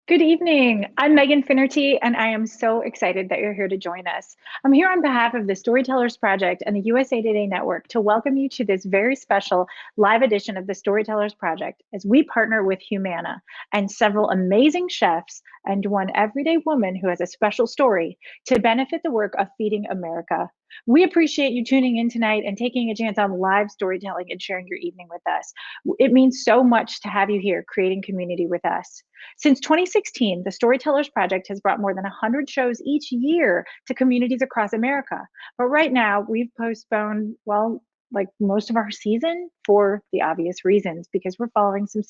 Good evening. I'm Megan Finnerty, and I am so excited that you're here to join us. I'm here on behalf of the Storytellers Project and the USA Today Network to welcome you to this very special live edition of the Storytellers Project as we partner with Humana and several amazing chefs and one everyday woman who has a special story to benefit the work of Feeding America. We appreciate you tuning in tonight and taking a chance on live storytelling and sharing your evening with us. It means so much to have you here creating community with us. Since 2016, the Storytellers Project has brought more than 100 shows each year to communities across America. But right now, we've postponed, well, like most of our season for the obvious reasons, because we're following the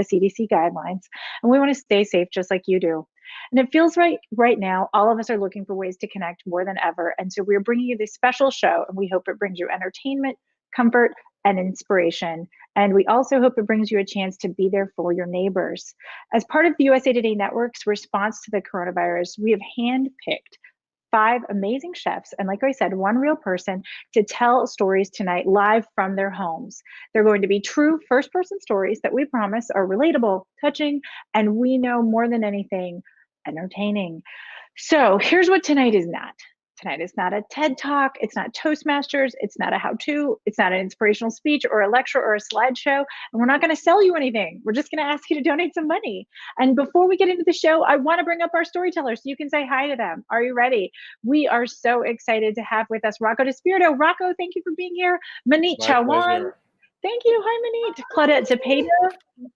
CDC guidelines and we want to stay safe just like you do. And it feels right now, all of us are looking for ways to connect more than ever. And so we're bringing you this special show, and we hope it brings you entertainment, comfort, and inspiration. And we also hope it brings you a chance to be there for your neighbors. As part of the USA Today Network's response to the coronavirus, we have handpicked 5 amazing chefs, and like I said, one real person to tell stories tonight live from their homes. They're going to be true first person stories that we promise are relatable, touching, and we know more than anything, entertaining. So here's what tonight is not. Tonight is not a TED Talk. It's not Toastmasters. It's not a how to. It's not an inspirational speech or a lecture or a slideshow. And we're not going to sell you anything. We're just going to ask you to donate some money. And before we get into the show, I want to bring up our storytellers so you can say hi to them. Are you ready? We are so excited to have with us Rocco DiSpirito. Rocco, thank you for being here. Maneet My Chauhan. pleasure. Thank you. Hi, Maneet. Claudette Zepeda.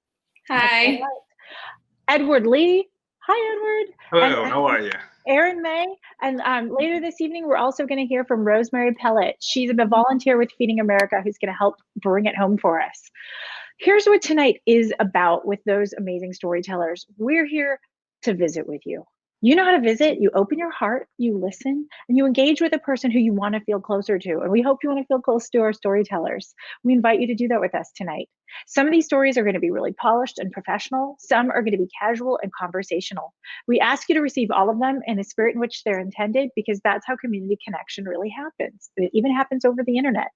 Hi. Edward Lee. Hi, Edward. Hello, And how are you? Erin May. And later this evening, we're also going to hear from Rosemary Pellet. She's a volunteer with Feeding America who's going to help bring it home for us. Here's what tonight is about with those amazing storytellers. We're here to visit with you. You know how to visit. You open your heart, you listen, and you engage with a person who you want to feel closer to. And we hope you want to feel close to our storytellers. We invite you to do that with us tonight. Some of these stories are going to be really polished and professional. Some are going to be casual and conversational. We ask you to receive all of them in the spirit in which they're intended, because that's how community connection really happens. It even happens over the internet.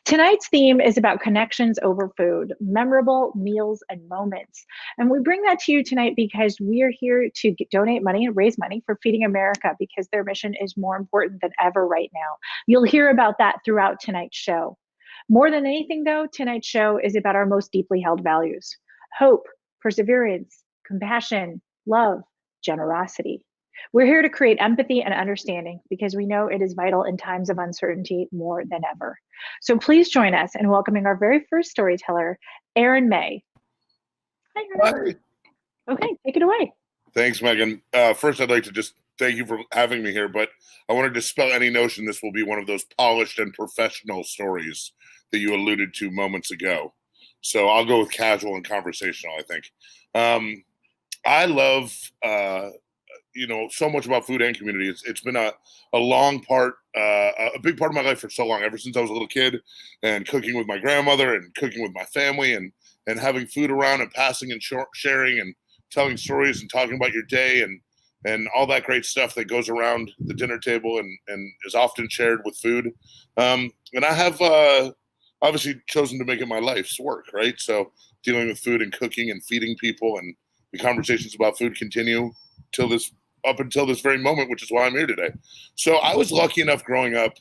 Tonight's theme is about connections over food, memorable meals and moments. And we bring that to you tonight because we are here to donate money and raise money for Feeding America, because their mission is more important than ever right now. You'll hear about that throughout tonight's show. More than anything, though, tonight's show is about our most deeply held values: hope, perseverance, compassion, love, generosity. We're here to create empathy and understanding because we know it is vital in times of uncertainty more than ever. So please join us in welcoming our very first storyteller, Erin May. Hi, Erin. Hi. Okay, take it away. Thanks, Megan. First, I'd like to just thank you for having me here, but I want to dispel any notion this will be one of those polished and professional stories that you alluded to moments ago. So I'll go with casual and conversational, I think. I love so much about food and community. It's been a long part, a big part of my life for so long, ever since I was a little kid, and cooking with my grandmother and cooking with my family and having food around and passing and sharing and telling stories and talking about your day and all that great stuff that goes around the dinner table and is often shared with food. And I have obviously chosen to make it my life's work, right? So dealing with food and cooking and feeding people, and the conversations about food continue up until this very moment, which is why I'm here today. So I was lucky enough growing up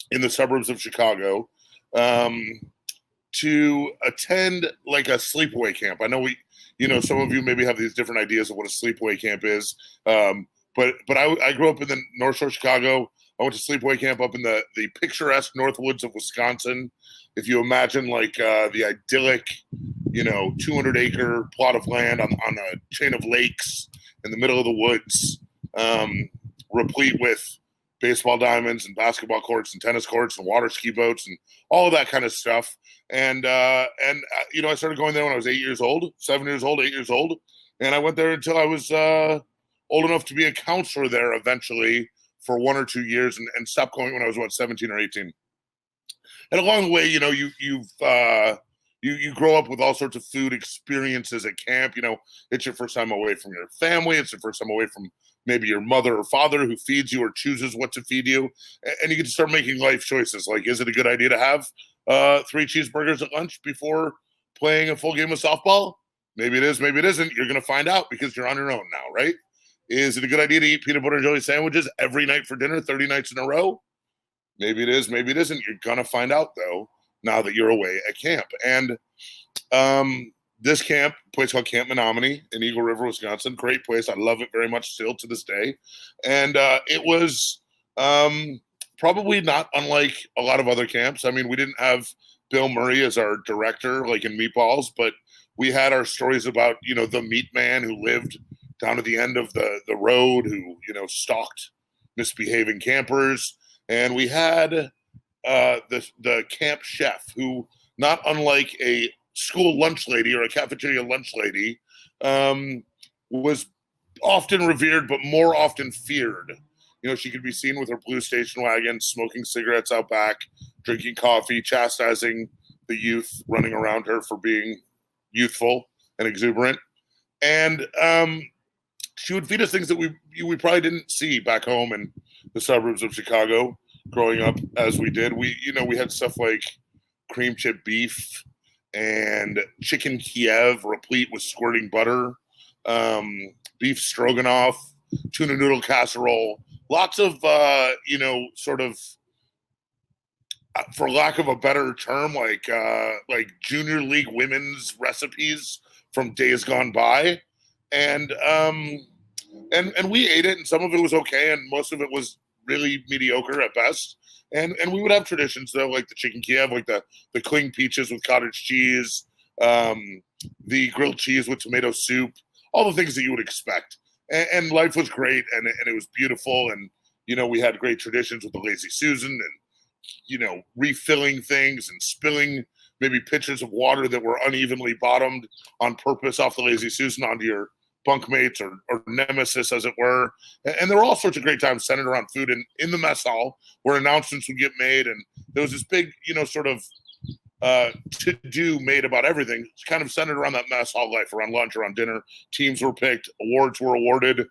in the suburbs of Chicago to attend like a sleepaway camp. I know some of you maybe have these different ideas of what a sleepaway camp is. But I grew up in the North Shore of Chicago. I went to sleepaway camp up in the picturesque North Woods of Wisconsin. If you imagine like the idyllic, 200-acre plot of land on a chain of lakes in the middle of the woods, replete with baseball diamonds and basketball courts and tennis courts and water ski boats and all of that kind of stuff. And I started going there when I was 8 years old, 7 years old, 8 years old. And I went there until I was old enough to be a counselor there eventually for 1 or 2 years, and stopped going when I was, 17 or 18. And along the way, you grow up with all sorts of food experiences at camp. It's your first time away from your family. It's your first time away from maybe your mother or father who feeds you or chooses what to feed you. And you get to start making life choices. Like, is it a good idea to have 3 cheeseburgers at lunch before playing a full game of softball? Maybe it is, maybe it isn't. You're going to find out because you're on your own now, right? Is it a good idea to eat peanut butter and jelly sandwiches every night for dinner, 30 nights in a row? Maybe it is, maybe it isn't. You're going to find out, though, now that you're away at camp. And this camp, place called Camp Menominee in Eagle River, Wisconsin, great place. I love it very much still to this day. And it was probably not unlike a lot of other camps. I mean, we didn't have Bill Murray as our director, like in Meatballs, but we had our stories about, the meat man who lived down at the end of the road, who, stalked misbehaving campers. And we had the camp chef, who, not unlike a school lunch lady or a cafeteria lunch lady, was often revered, but more often feared. She could be seen with her blue station wagon, smoking cigarettes out back, drinking coffee, chastising the youth running around her for being youthful and exuberant. And she would feed us things that we probably didn't see back home in the suburbs of Chicago growing up as we did. We had stuff like cream chip beef and chicken Kiev replete with squirting butter, beef stroganoff, tuna noodle casserole, lots of, sort of, for lack of a better term, like junior league women's recipes from days gone by. And we ate it, and some of it was okay, and most of it was really mediocre at best. And we would have traditions, though, like the chicken Kiev, like the cling peaches with cottage cheese, the grilled cheese with tomato soup, all the things that you would expect. And life was great, and it was beautiful. And, we had great traditions with the Lazy Susan and, refilling things and spilling maybe pitchers of water that were unevenly bottomed on purpose off the Lazy Susan onto your bunkmates or nemesis, as it were. And there were all sorts of great times centered around food. And in the mess hall where announcements would get made, and there was this big, sort of to-do made about everything. It's kind of centered around that mess hall life, around lunch, around dinner. Teams were picked, awards were awarded,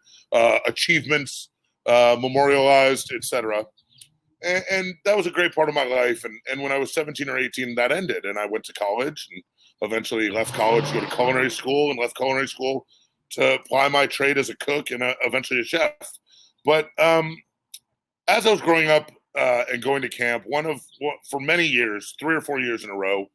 achievements memorialized, etc. And that was a great part of my life. And when I was 17 or 18, that ended, and I went to college and eventually left college to go to culinary school, and left culinary school to ply my trade as a cook and eventually a chef. But as I was growing up and going to camp, for many years, 3 or 4 years in a row,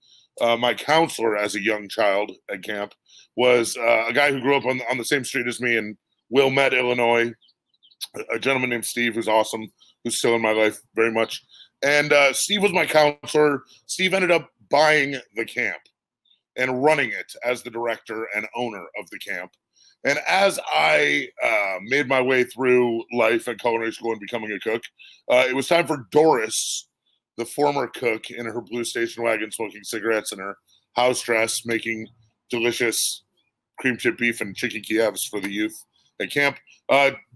my counselor as a young child at camp was a guy who grew up on the same street as me in Wilmette, Illinois, a gentleman named Steve, who's awesome, who's still in my life very much. And Steve was my counselor. Steve ended up buying the camp and running it as the director and owner of the camp. And as I made my way through life at culinary school and becoming a cook, it was time for Doris, the former cook, in her blue station wagon, smoking cigarettes in her house dress, making delicious cream chip beef and chicken Kievs for the youth at camp.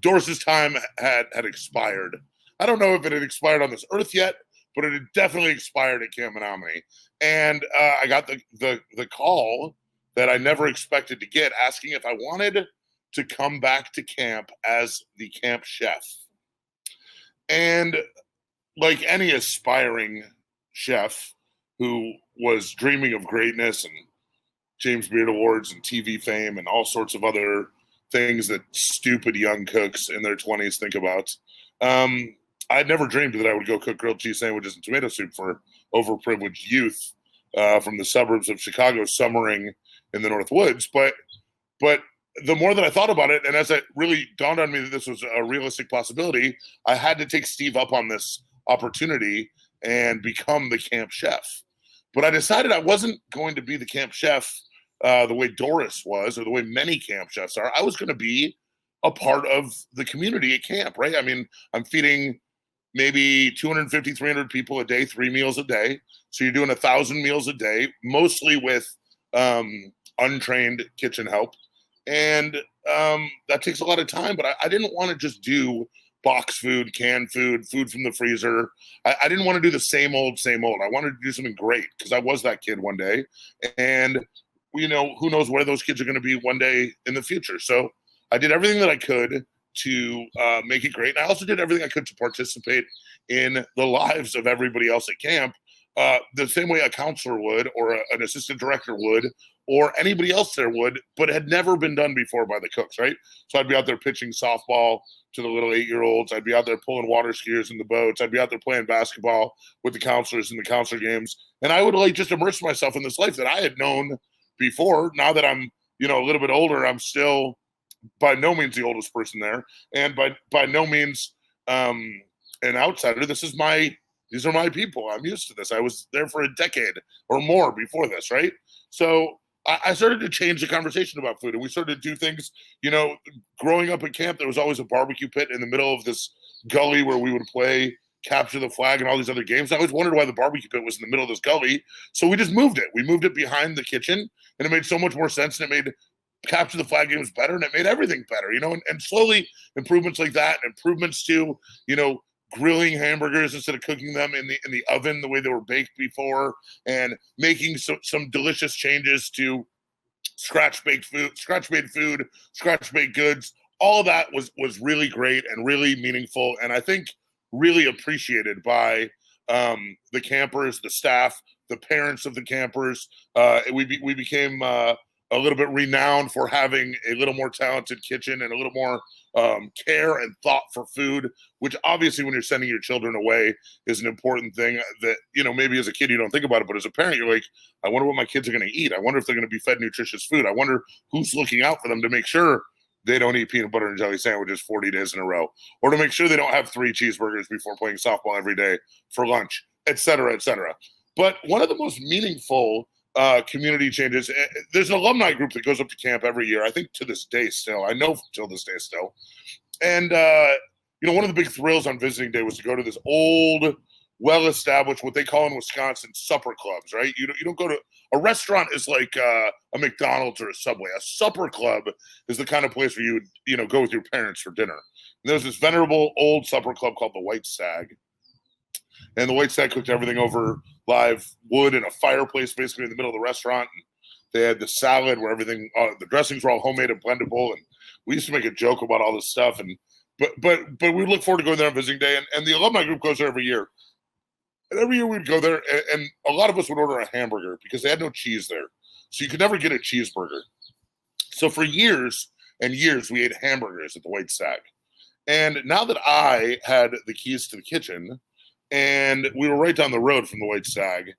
Doris's time had expired. I don't know if it had expired on this earth yet, but it had definitely expired at Camp Menominee. And I got the call that I never expected to get, asking if I wanted to come back to camp as the camp chef. And like any aspiring chef who was dreaming of greatness and James Beard Awards and TV fame and all sorts of other things that stupid young cooks in their 20s think about, I'd never dreamed that I would go cook grilled cheese sandwiches and tomato soup for overprivileged youth from the suburbs of Chicago, summering in the North Woods. But the more that I thought about it, and as it really dawned on me that this was a realistic possibility, I had to take Steve up on this opportunity and become the camp chef. But I decided I wasn't going to be the camp chef the way Doris was, or the way many camp chefs are. I was going to be a part of the community at camp, right? I mean, I'm feeding maybe 250, 300 people a day, 3 meals a day. So you're doing 1,000 meals a day, mostly with untrained kitchen help. And that takes a lot of time, but I didn't want to just do box food, canned food from the freezer. I didn't want to do the same old. I wanted to do something great, because I was that kid one day. And, who knows where those kids are going to be one day in the future. So I did everything that I could to make it great. And I also did everything I could to participate in the lives of everybody else at camp the same way a counselor would, or an assistant director would, or anybody else there would, but had never been done before by the cooks, right? So I'd be out there pitching softball to the little 8-year-olds. I'd be out there pulling water skiers in the boats. I'd be out there playing basketball with the counselors in the counselor games. And I would like just immerse myself in this life that I had known before. Now that I'm, a little bit older, I'm still by no means the oldest person there. And by no means an outsider. These are my people. I'm used to this. I was there for a decade or more before this, right? So I started to change the conversation about food, and we started to do things, growing up at camp, there was always a barbecue pit in the middle of this gully where we would play capture the flag and all these other games. I always wondered why the barbecue pit was in the middle of this gully. So we just moved it. We moved it behind the kitchen, and it made so much more sense, and it made capture the flag games better, and it made everything better, and slowly improvements like that, improvements to, grilling hamburgers instead of cooking them in the oven the way they were baked before, and making some delicious changes to scratch-made food, scratch-baked goods. All of that was really great and really meaningful, and I think really appreciated by the campers, the staff, the parents of the campers. We became a little bit renowned for having a little more talented kitchen and a little more care and thought for food, which obviously when you're sending your children away is an important thing that, maybe as a kid you don't think about it, but as a parent you're like, I wonder what my kids are going to eat. I wonder if they're going to be fed nutritious food. I wonder who's looking out for them to make sure they don't eat peanut butter and jelly sandwiches 40 days in a row, or to make sure they don't have 3 cheeseburgers before playing softball every day for lunch, et cetera, et cetera. But one of the most meaningful community changes. There's an alumni group that goes up to camp every year. I think to this day still. I know till this day still. And one of the big thrills on visiting day was to go to this old, well-established, what they call in Wisconsin, supper clubs. Right? You don't go to a restaurant is like a McDonald's or a Subway. A supper club is the kind of place where you would go with your parents for dinner. And there's this venerable old supper club called the White Stag. And the White Stag cooked everything over live wood in a fireplace, basically in the middle of the restaurant. And they had the salad where everything, the dressings were all homemade and blendable. And we used to make a joke about all this stuff. And but we look forward to going there on visiting day. And the alumni group goes there every year. And every year we'd go there, and a lot of us would order a hamburger because they had no cheese there. So you could never get a cheeseburger. So for years and years, we ate hamburgers at the White Stag. And now that I had the keys to the kitchen, and we were right down the road from the White Stag,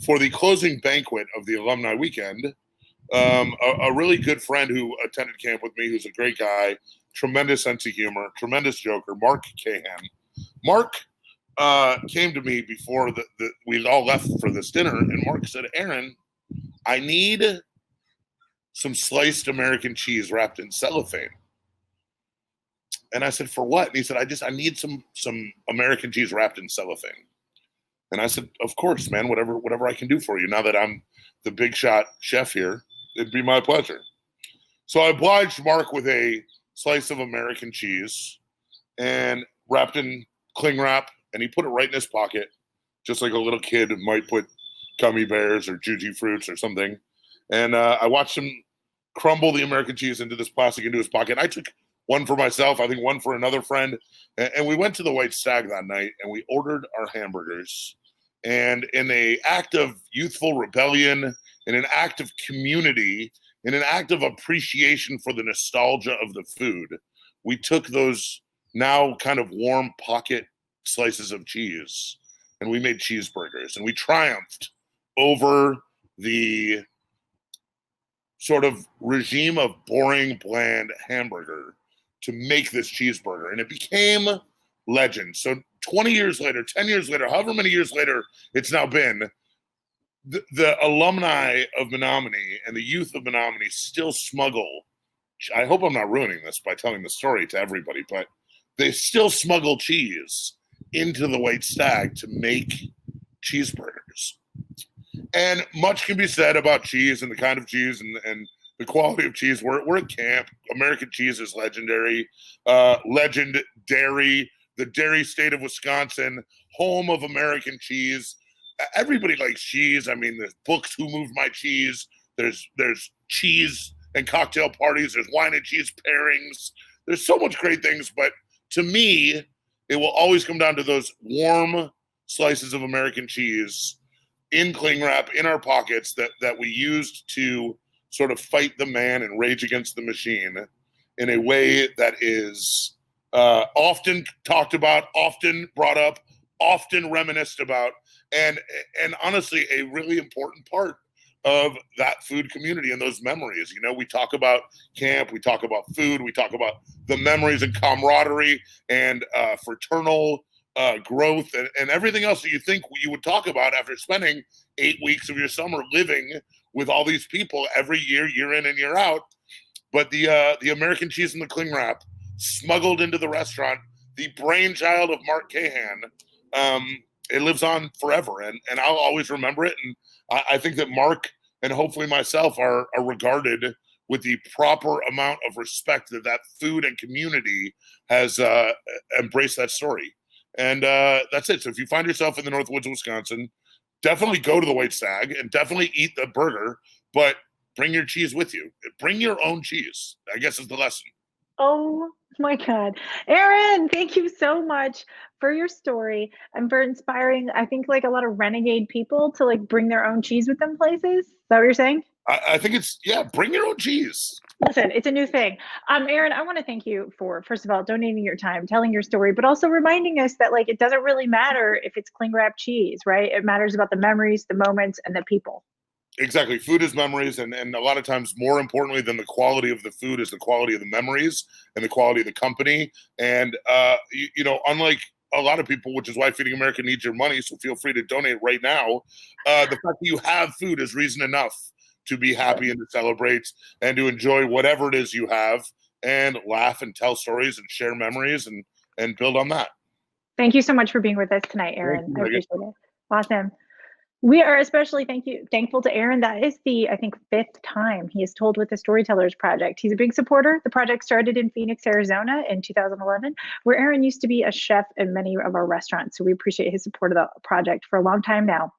for the closing banquet of the alumni weekend, a really good friend who attended camp with me, who's a great guy, tremendous sense of humor, tremendous joker, Mark Cahan. Mark came to me before we all left for this dinner, and Mark said, Aaron, I need some sliced American cheese wrapped in cellophane. And I said, for what? And he said, I need some American cheese wrapped in cellophane. And I said, of course, man, whatever I can do for you. Now that I'm the big shot chef here, it'd be my pleasure. So I obliged Mark with a slice of American cheese and wrapped in cling wrap, and he put it right in his pocket, just like a little kid might put gummy bears or juji fruits or something. And I watched him crumble the American cheese into this plastic into his pocket. I took one for myself, I think one for another friend. And we went to the White Stag that night, and we ordered our hamburgers. And in an act of youthful rebellion, in an act of community, in an act of appreciation for the nostalgia of the food, we took those now kind of warm pocket slices of cheese, and we made cheeseburgers. And we triumphed over the sort of regime of boring, bland hamburger to make this cheeseburger, and it became legend. So 20 years later, 10 years later, however many years later it's now been, the alumni of Menominee and the youth of Menominee still smuggle, I hope I'm not ruining this by telling the story to everybody, but they still smuggle cheese into the White Stag to make cheeseburgers. And much can be said about cheese and the kind of cheese and the quality of cheese. We're at camp. American cheese is legendary. Legendary. The dairy state of Wisconsin, home of American cheese. Everybody likes cheese. I mean, there's books, Who Moved My Cheese? There's cheese and cocktail parties. There's wine and cheese pairings. There's so much great things. But to me, it will always come down to those warm slices of American cheese in cling wrap in our pockets that we used to sort of fight the man and rage against the machine in a way that is often talked about, often brought up, often reminisced about, and honestly, a really important part of that food community and those memories. You know, we talk about camp, we talk about food, we talk about the memories and camaraderie and fraternal growth and everything else that you think you would talk about after spending 8 weeks of your summer living with all these people every year, year in and year out. But the American cheese and the cling wrap smuggled into the restaurant, the brainchild of Mark Cahan, it lives on forever, and I'll always remember it. And I think that Mark and hopefully myself are regarded with the proper amount of respect that food and community has embraced that story. And that's it. So if you find yourself in the Northwoods of Wisconsin, definitely go to the White Stag and definitely eat the burger, but bring your cheese with you. Bring your own cheese, I guess, is the lesson. Oh my God. Aaron, thank you so much for your story and for inspiring, I think, like a lot of renegade people to like bring their own cheese with them places. Is that what you're saying? I think it's, yeah, bring your own cheese. Listen, it's a new thing. Aaron, I want to thank you for, first of all, donating your time, telling your story, but also reminding us that like it doesn't really matter if it's cling wrap cheese, right? It matters about the memories, the moments, and the people. Exactly. Food is memories. And a lot of times, more importantly than the quality of the food is the quality of the memories and the quality of the company. And, you know, unlike a lot of people, which is why Feeding America needs your money, so feel free to donate right now. The fact that you have food is reason enough to be happy and to celebrate and to enjoy whatever it is you have and laugh and tell stories and share memories and build on that. Thank you so much for being with us tonight, Aaron. I appreciate it. Awesome. We are especially thankful to Aaron. That is the, I think, 5th time he has told with the Storytellers Project. He's a big supporter. The project started in Phoenix, Arizona in 2011, where Aaron used to be a chef in many of our restaurants. So we appreciate his support of the project for a long time now.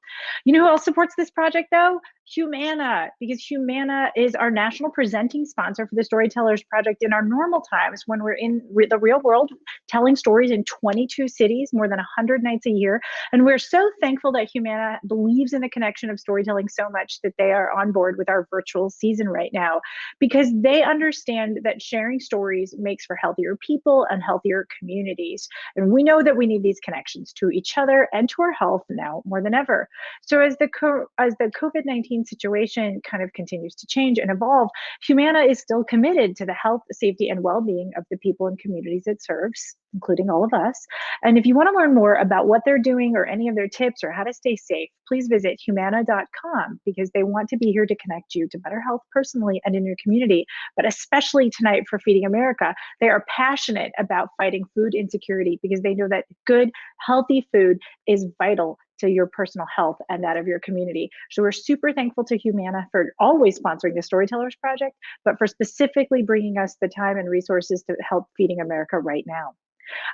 You know who else supports this project, though? Humana, because Humana is our national presenting sponsor for the Storytellers Project in our normal times when we're in the real world, telling stories in 22 cities, more than 100 nights a year. And we're so thankful that Humana believes in the connection of storytelling so much that they are on board with our virtual season right now, because they understand that sharing stories makes for healthier people and healthier communities. And we know that we need these connections to each other and to our health now more than ever. So as the COVID-19 situation kind of continues to change and evolve, Humana is still committed to the health, safety, and well-being of the people and communities it serves, including all of us. And if you want to learn more about what they're doing or any of their tips or how to stay safe, please visit humana.com, because they want to be here to connect you to better health personally and in your community. But especially tonight for Feeding America, they are passionate about fighting food insecurity, because they know that good, healthy food is vital to your personal health and that of your community. So we're super thankful to Humana for always sponsoring the Storytellers Project, but for specifically bringing us the time and resources to help Feeding America right now.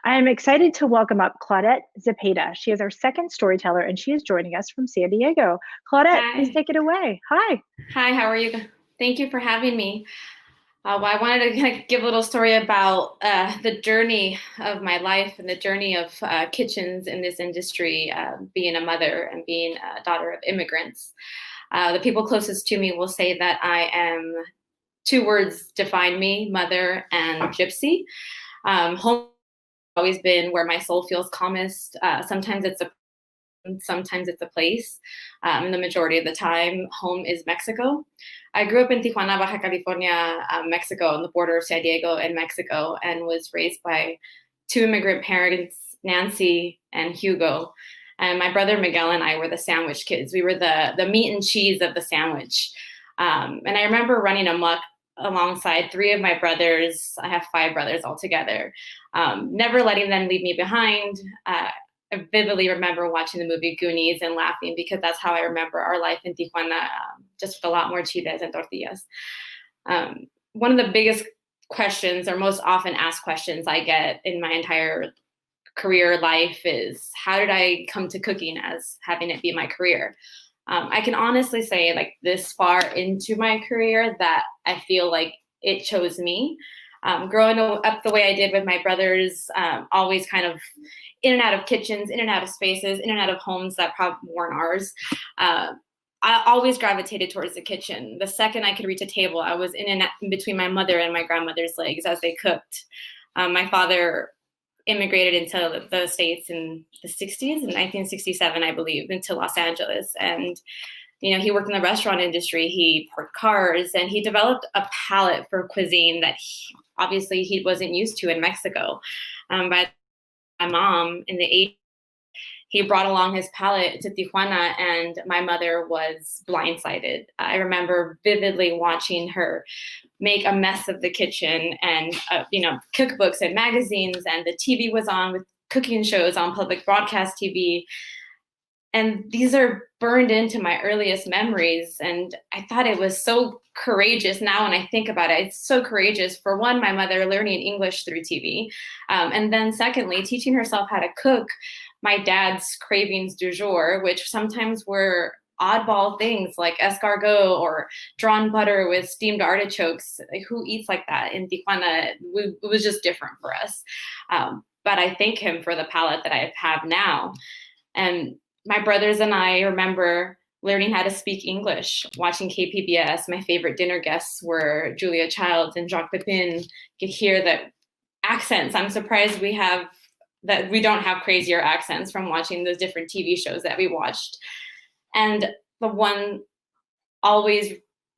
I am excited to welcome up Claudette Zepeda. She is our second storyteller, and she is joining us from San Diego. Claudette, Hi. Please take it away. Hi. Hi, how are you? Thank you for having me. Well, I wanted to give a little story about the journey of my life and the journey of kitchens in this industry, being a mother and being a daughter of immigrants. The people closest to me will say that I am, 2 words define me: mother and gypsy. Home has always been where my soul feels calmest. Sometimes it's a place. The majority of the time, home is Mexico. I grew up in Tijuana, Baja California, Mexico, on the border of San Diego and Mexico, and was raised by 2 immigrant parents, Nancy and Hugo. And my brother Miguel and I were the sandwich kids. We were the meat and cheese of the sandwich. And I remember running amok alongside 3 of my brothers. I have 5 brothers altogether. Never letting them leave me behind. I vividly remember watching the movie Goonies and laughing, because that's how I remember our life in Tijuana, just with a lot more chiles and tortillas. One of the biggest questions, or most often asked questions I get in my entire career life, is how did I come to cooking as having it be my career? I can honestly say, like, this far into my career, that I feel like it chose me. Growing up the way I did with my brothers, always kind of in and out of kitchens, in and out of spaces, in and out of homes that probably weren't ours. I always gravitated towards the kitchen. The second I could reach a table, I was in between my mother and my grandmother's legs as they cooked. My father immigrated into the States in the 60s, in 1967, I believe, into Los Angeles. And, he worked in the restaurant industry. He parked cars, and he developed a palate for cuisine that obviously he wasn't used to in Mexico. But my mom in the 80s, he brought along his palate to Tijuana, and my mother was blindsided. I remember vividly watching her make a mess of the kitchen, and cookbooks and magazines, and the TV was on with cooking shows on public broadcast TV. And these are burned into my earliest memories. And I thought it was so courageous now when I think about it. It's so courageous, for one, my mother learning English through TV. And then secondly, teaching herself how to cook my dad's cravings du jour, which sometimes were oddball things like escargot or drawn butter with steamed artichokes. Like, who eats like that in Tijuana? It was just different for us. But I thank him for the palate that I have now. And my brothers and I remember learning how to speak English, watching KPBS. My favorite dinner guests were Julia Childs and Jacques Pepin. You could hear the accents. I'm surprised we don't have crazier accents from watching those different TV shows that we watched. And the one always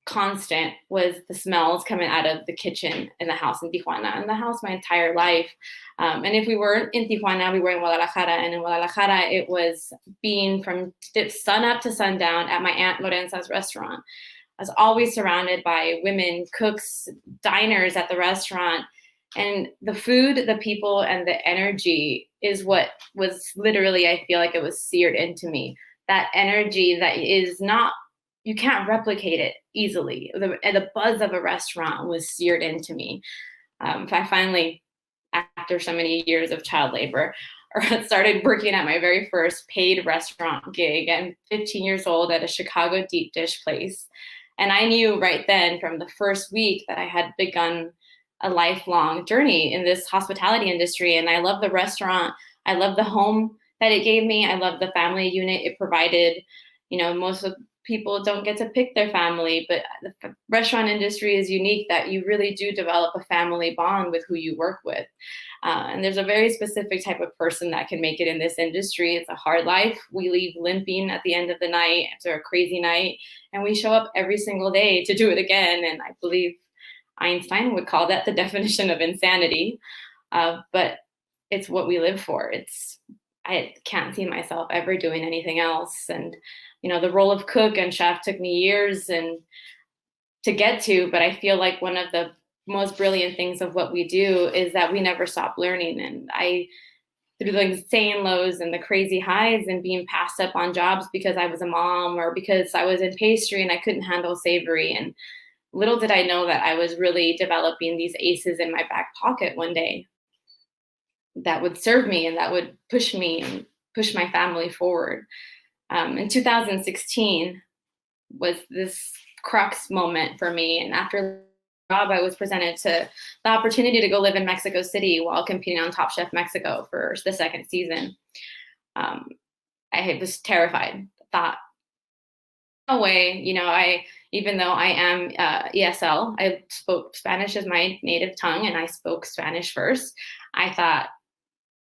constant was the smells coming out of the kitchen in the house in Tijuana, and the house my entire life. And if we weren't in Tijuana, we were in Guadalajara. And in Guadalajara, it was being from sun up to sundown at my Aunt Lorenza's restaurant. I was always surrounded by women, cooks, diners at the restaurant. And the food, the people, and the energy is what was literally, I feel like it was seared into me. That energy that is not, you can't replicate it easily. The buzz of a restaurant was seared into me. I finally, after so many years of child labor, started working at my very first paid restaurant gig. I'm 15 years old at a Chicago deep dish place. And I knew right then from the first week that I had begun a lifelong journey in this hospitality industry. And I love the restaurant. I love the home that it gave me. I love the family unit it provided. Most of people don't get to pick their family, but the restaurant industry is unique that you really do develop a family bond with who you work with. And there's a very specific type of person that can make it in this industry. It's a hard life. We leave limping at the end of the night after a crazy night, and we show up every single day to do it again. And I believe Einstein would call that the definition of insanity. But it's what we live for. I can't see myself ever doing anything else. And the role of cook and chef took me years to get to, but I feel like one of the most brilliant things of what we do is that we never stop learning. And through the insane lows and the crazy highs and being passed up on jobs because I was a mom or because I was in pastry and I couldn't handle savory. And little did I know that I was really developing these aces in my back pocket one day that would serve me and that would push me and push my family forward. In 2016 was this crux moment for me. And after the job, I was presented to the opportunity to go live in Mexico City while competing on Top Chef Mexico for the second season. I was terrified. Thought, no way, even though I am ESL, I spoke Spanish as my native tongue and I spoke Spanish first. I thought,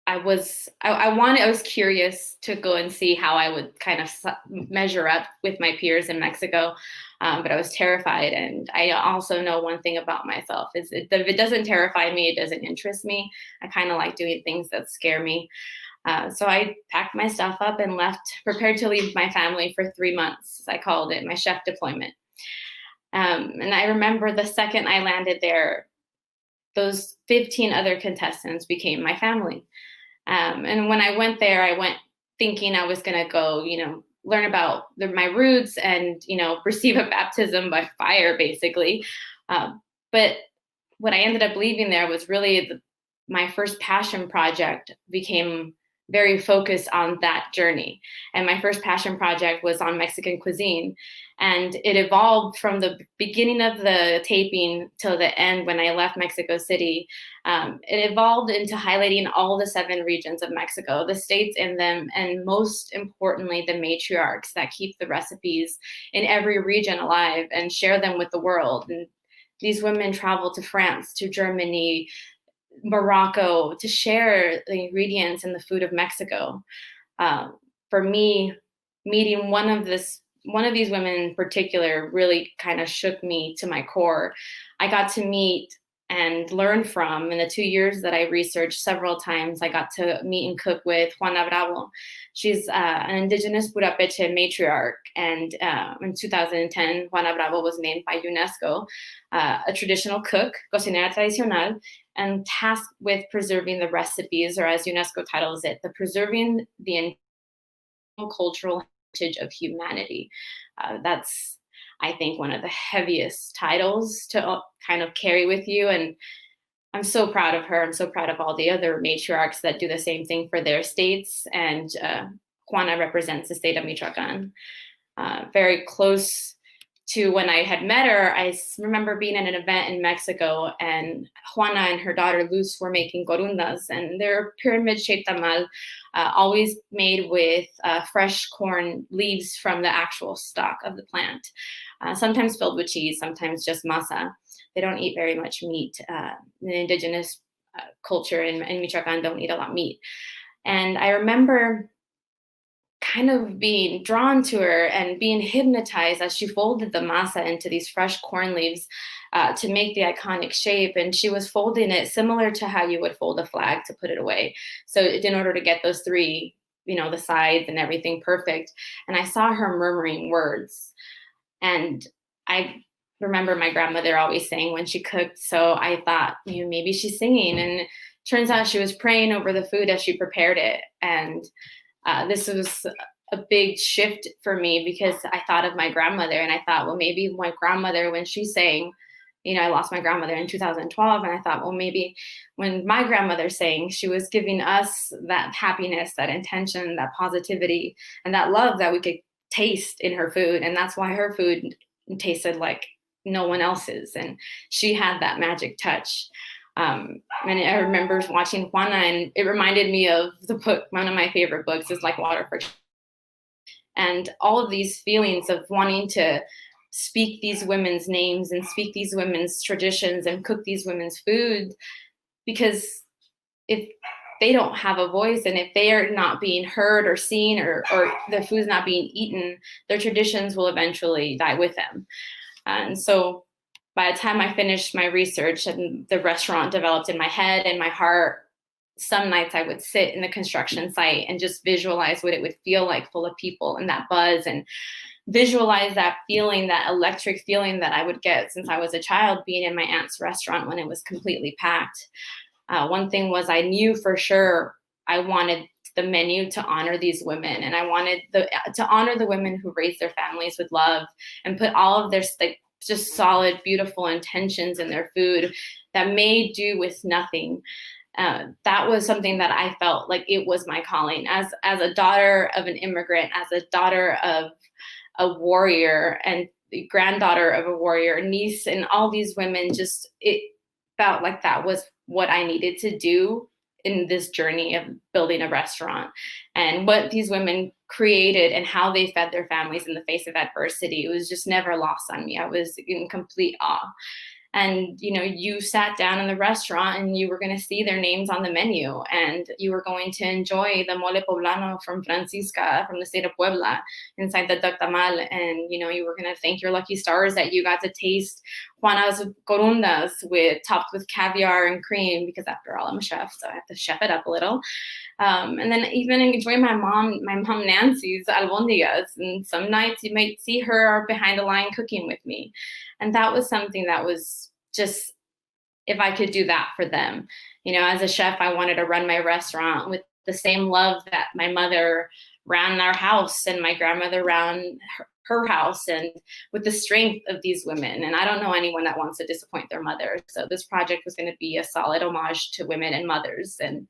I was curious to go and see how I would kind of measure up with my peers in Mexico, but I was terrified. And I also know one thing about myself is if it doesn't terrify me, it doesn't interest me. I kind of like doing things that scare me. So I packed my stuff up and left, prepared to leave my family for 3 months. I called it my chef deployment. And I remember the second I landed there, those 15 other contestants became my family. And when I went there, I went thinking I was going to go, learn about my roots and, receive a baptism by fire, basically. But what I ended up leaving there was really my first passion project became very focused on that journey. And my first passion project was on Mexican cuisine. And it evolved from the beginning of the taping till the end when I left Mexico City. It evolved into highlighting all the 7 regions of Mexico, the states in them, and most importantly, the matriarchs that keep the recipes in every region alive and share them with the world. And these women travel to France, to Germany, Morocco to share the ingredients in the food of Mexico. For me, meeting one of these women in particular really kind of shook me to my core. I got to meet and learn from, in the 2 years that I researched several times, I got to meet and cook with Juana Bravo. She's an indigenous Purépecha matriarch. And in 2010, Juana Bravo was named by UNESCO a traditional cook, cocinera tradicional, and tasked with preserving the recipes, or as UNESCO titles it, the preserving the cultural heritage of humanity. That's, I think, one of the heaviest titles to kind of carry with you. And I'm so proud of her. I'm so proud of all the other matriarchs that do the same thing for their states. And Juana represents the state of Michoacan. Very close to when I had met her, I remember being at an event in Mexico, and Juana and her daughter Luz were making corundas, and they're pyramid-shaped tamal, always made with fresh corn leaves from the actual stalk of the plant, sometimes filled with cheese, sometimes just masa. They don't eat very much meat. The indigenous culture in Michoacan don't eat a lot of meat. And I remember kind of being drawn to her and being hypnotized as she folded the masa into these fresh corn leaves to make the iconic shape. And she was folding it similar to how you would fold a flag to put it away. So in order to get those 3, the sides and everything perfect. And I saw her murmuring words. And I remember my grandmother always saying when she cooked. So I thought, maybe she's singing. And turns out she was praying over the food as she prepared it. And this was a big shift for me, because I thought of my grandmother, and I thought, well, maybe my grandmother, when she sang, I lost my grandmother in 2012, and I thought, well, maybe when my grandmother sang, she was giving us that happiness, that intention, that positivity, and that love that we could taste in her food. And that's why her food tasted like no one else's. And she had that magic touch. And I remember watching Juana, and it reminded me of the book. One of my favorite books is Like Water for. And all of these feelings of wanting to speak these women's names and speak these women's traditions and cook these women's food, because if they don't have a voice, and if they are not being heard or seen, or the food's not being eaten, their traditions will eventually die with them. And so by the time I finished my research and the restaurant developed in my head and my heart, some nights I would sit in the construction site and just visualize what it would feel like full of people and that buzz, and visualize that feeling, that electric feeling that I would get since I was a child being in my aunt's restaurant when it was completely packed. One thing was, I knew for sure I wanted the menu to honor these women, and I wanted to honor the women who raised their families with love and put all of their just solid, beautiful intentions in their food that may do with nothing. That was something that I felt like it was my calling as a daughter of an immigrant, as a daughter of a warrior and the granddaughter of a warrior, niece, and all these women. Just, it felt like that was what I needed to do in this journey of building a restaurant. And what these women created and how they fed their families in the face of adversity, it was just never lost on me. I was in complete awe. And, you sat down in the restaurant and you were going to see their names on the menu, and you were going to enjoy the mole poblano from Francisca, from the state of Puebla, inside the duck tamal. And, you were going to thank your lucky stars that you got to taste Juana's corundas topped with caviar and cream, because after all, I'm a chef, so I have to chef it up a little. And then even enjoy my mom Nancy's albondigas. And some nights you might see her behind the line cooking with me. And that was something that was just, if I could do that for them. As a chef, I wanted to run my restaurant with the same love that my mother ran our house and my grandmother ran her house, and with the strength of these women. And I don't know anyone that wants to disappoint their mother. So this project was going to be a solid homage to women and mothers. And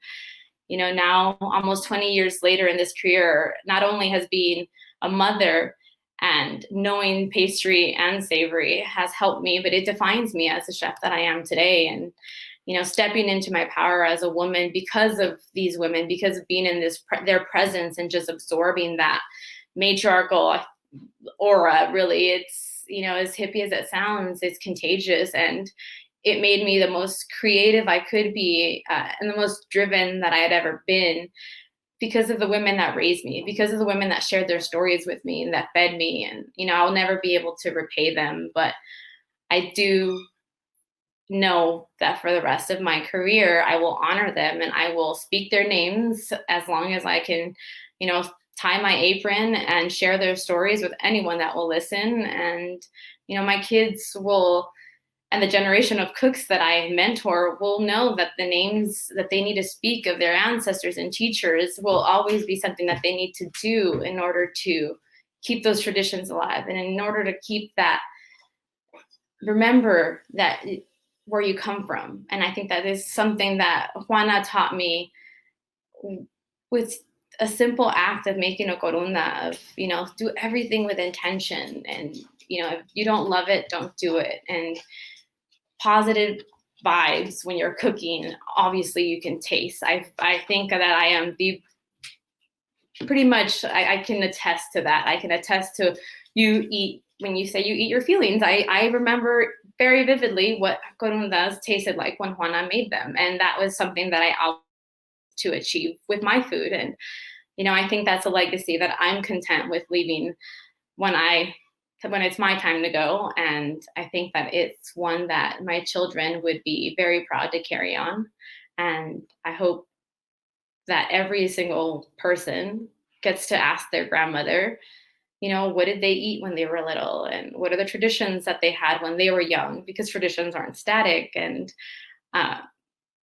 now almost 20 years later in this career, not only has been a mother and knowing pastry and savory has helped me, but it defines me as the chef that I am today. And, stepping into my power as a woman because of these women, because of being in their presence and just absorbing that matriarchal aura, really, it's, as hippie as it sounds, it's contagious. And it made me the most creative I could be and the most driven that I had ever been, because of the women that raised me, because of the women that shared their stories with me and that fed me. And, I'll never be able to repay them, but I do know that for the rest of my career, I will honor them and I will speak their names as long as I can, tie my apron and share their stories with anyone that will listen. And, my kids will, and the generation of cooks that I mentor will know that the names that they need to speak of their ancestors and teachers will always be something that they need to do in order to keep those traditions alive. And in order to keep that, remember that where you come from. And I think that is something that Juana taught me with a simple act of making a corunda, of, do everything with intention. And, if you don't love it, don't do it. And positive vibes when you're cooking, obviously you can taste. I think that I am pretty much, I can attest to that. I can attest to when you say you eat your feelings. I remember very vividly what corundas tasted like when Juana made them. And that was something that I always to achieve with my food. And, I think that's a legacy that I'm content with leaving when it's my time to go. And I think that it's one that my children would be very proud to carry on. And I hope that every single person gets to ask their grandmother, what did they eat when they were little? And what are the traditions that they had when they were young? Because traditions aren't static. And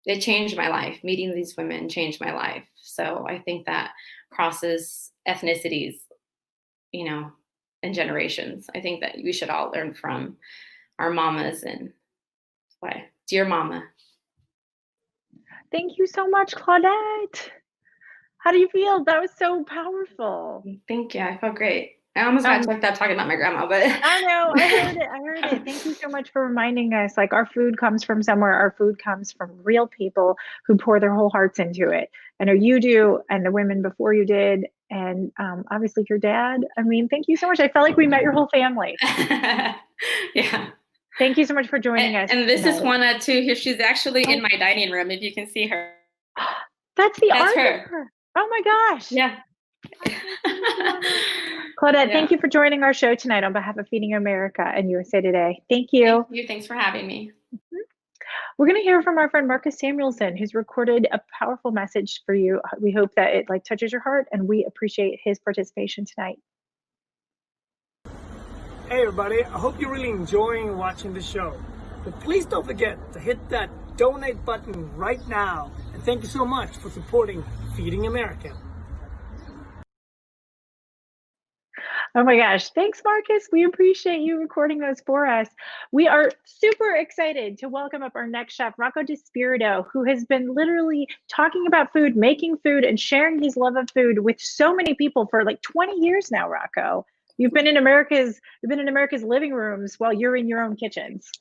it changed my life. Meeting these women changed my life. So I think that crosses ethnicities, and generations. I think that we should all learn from our mamas. And why, dear mama. Thank you so much, Claudette. How do you feel? That was so powerful. Thank you. I felt great. I almost got choked up talking about my grandma, but I know, I heard it. Thank you so much for reminding us, like, our food comes from somewhere. Our food comes from real people who pour their whole hearts into it. I know you do, and the women before you did, and obviously your dad. I mean, thank you so much. I felt like we met your whole family. Yeah. Thank you so much for joining us. And this is Juana too. Here, she's actually in my dining room, if you can see her. That's her. Oh my gosh. Yeah. Claudette, thank you for joining our show tonight on behalf of Feeding America and USA Today. Thank you. Thank you. Thanks for having me. We're going to hear from our friend Marcus Samuelson, who's recorded a powerful message for you. We hope that it touches your heart, and we appreciate his participation tonight. Hey everybody, I hope you're really enjoying watching the show. But please don't forget to hit that donate button right now. And thank you so much for supporting Feeding America. Oh my gosh. Thanks, Marcus. We appreciate you recording those for us. We are super excited to welcome up our next chef, Rocco DiSpirito, who has been literally talking about food, making food, and sharing his love of food with so many people for like 20 years now, Rocco. You've been in America's living rooms while you're in your own kitchens.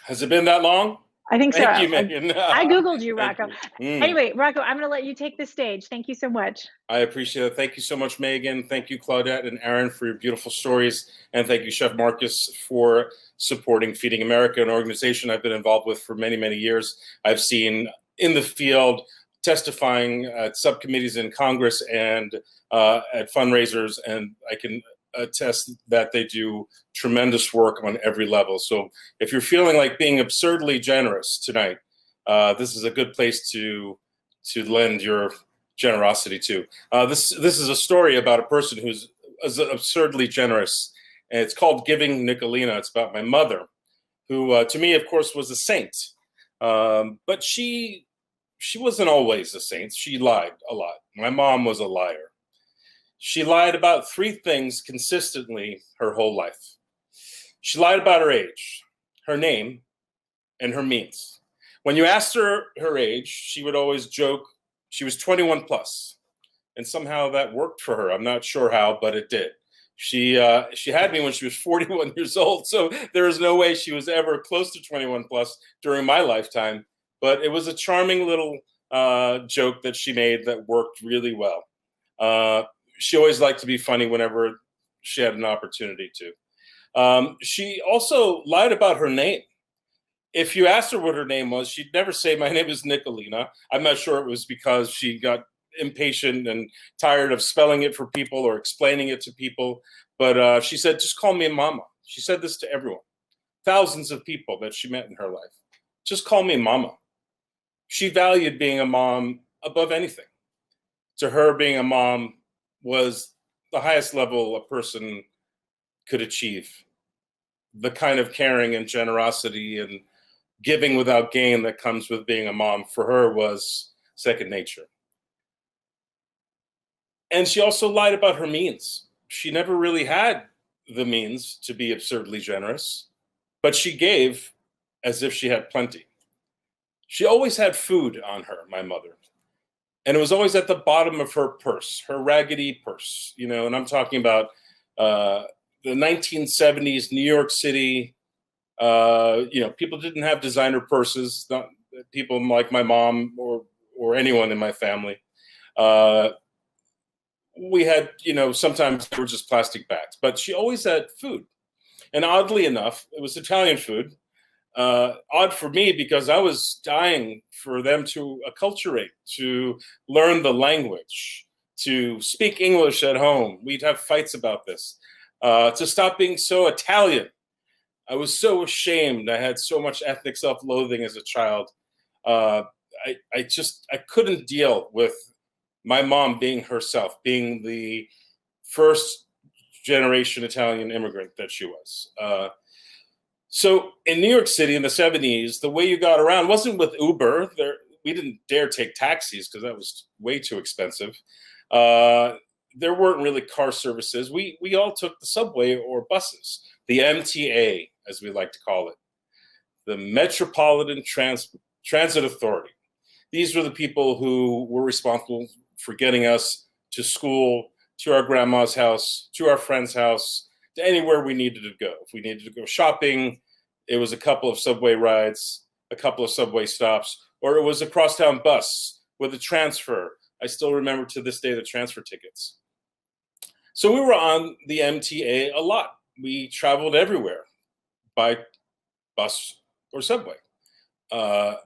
Has it been that long? I think so. Thank you, Megan. I Googled you, Rocco. You. Anyway, Rocco, I'm going to let you take the stage. Thank you so much. I appreciate it. Thank you so much, Megan. Thank you, Claudette and Aaron, for your beautiful stories. And thank you, Chef Marcus, for supporting Feeding America, an organization I've been involved with for many, many years. I've seen in the field, testifying at subcommittees in Congress and at fundraisers, and I can attest that they do tremendous work on every level. So if you're feeling like being absurdly generous tonight, this is a good place to lend your generosity to. This is a story about a person who's absurdly generous, and it's called Giving Nicolina. It's about my mother, who to me, of course, was a saint. But she wasn't always a saint. She lied a lot. My mom was a liar. She lied about 3 things consistently her whole life. She lied about her age, her name, and her means. When you asked her her age, she would always joke She was 21 plus, and somehow that worked for her. I'm not sure how, but it did. She had me when she was 41 years old, so there is no way she was ever close to 21 plus during my lifetime. But it was a charming little joke that she made that worked really well. She always liked to be funny whenever she had an opportunity to. She also lied about her name. If you asked her what her name was, she'd never say, "My name is Nicolina." I'm not sure it was because she got impatient and tired of spelling it for people or explaining it to people. But she said, "Just call me Mama." She said this to everyone, thousands of people that she met in her life. "Just call me Mama." She valued being a mom above anything. To her, being a mom was the highest level a person could achieve. The kind of caring and generosity and giving without gain that comes with being a mom, for her, was second nature. And she also lied about her means. She never really had the means to be absurdly generous, but she gave as if she had plenty. She always had food on her, my mother. And it was always at the bottom of her purse, her raggedy purse, and I'm talking about the 1970s New York City. People didn't have designer purses, not people like my mom or anyone in my family. We had, sometimes they were just plastic bags, but she always had food. And oddly enough, it was Italian food. Odd for me because I was dying for them to acculturate, to learn the language, to speak English at home. We'd have fights about this, to stop being so Italian. I was so ashamed. I had so much ethnic self-loathing as a child. I couldn't deal with my mom being herself, being the first generation Italian immigrant that she was. So in New York City in the 70s, the way you got around wasn't with Uber. We didn't dare take taxis because that was way too expensive. There weren't really car services. We all took the subway or buses, the MTA, as we like to call it, the Metropolitan Transit Authority. These were the people who were responsible for getting us to school, to our grandma's house, to our friend's house, to anywhere we needed to go. If we needed to go shopping, it was a couple of subway rides, a couple of subway stops, or it was a crosstown bus with a transfer. I still remember to this day the transfer tickets. So we were on the MTA a lot. We traveled everywhere by bus or subway. The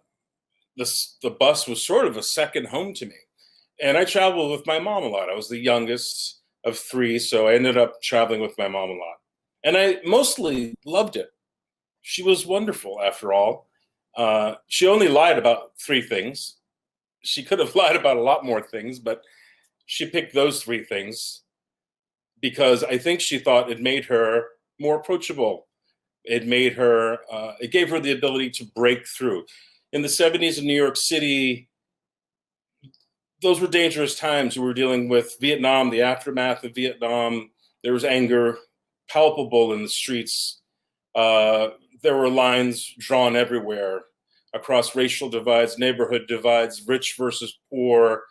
bus was sort of a second home to me. And I traveled with my mom a lot. I was the youngest of three, so I ended up traveling with my mom a lot. And I mostly loved it. She was wonderful, after all. She only lied about three things. She could have lied about a lot more things, but she picked those three things because I think she thought it made her more approachable. It gave her the ability to break through. In the 70s in New York City, those were dangerous times. We were dealing with Vietnam, the aftermath of Vietnam. There was anger palpable in the streets. There were lines drawn everywhere across racial divides, neighborhood divides, rich versus poor.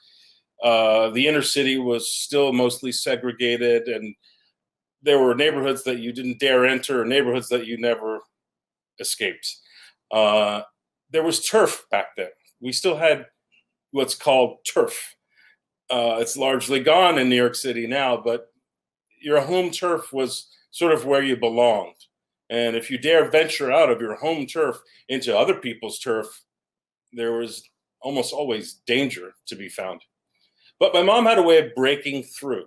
The inner city was still mostly segregated, and there were neighborhoods that you didn't dare enter, neighborhoods that you never escaped. There was turf back then. We still had what's called turf. It's largely gone in New York City now, but your home turf was sort of where you belonged. And if you dare venture out of your home turf into other people's turf, there was almost always danger to be found. But my mom had a way of breaking through.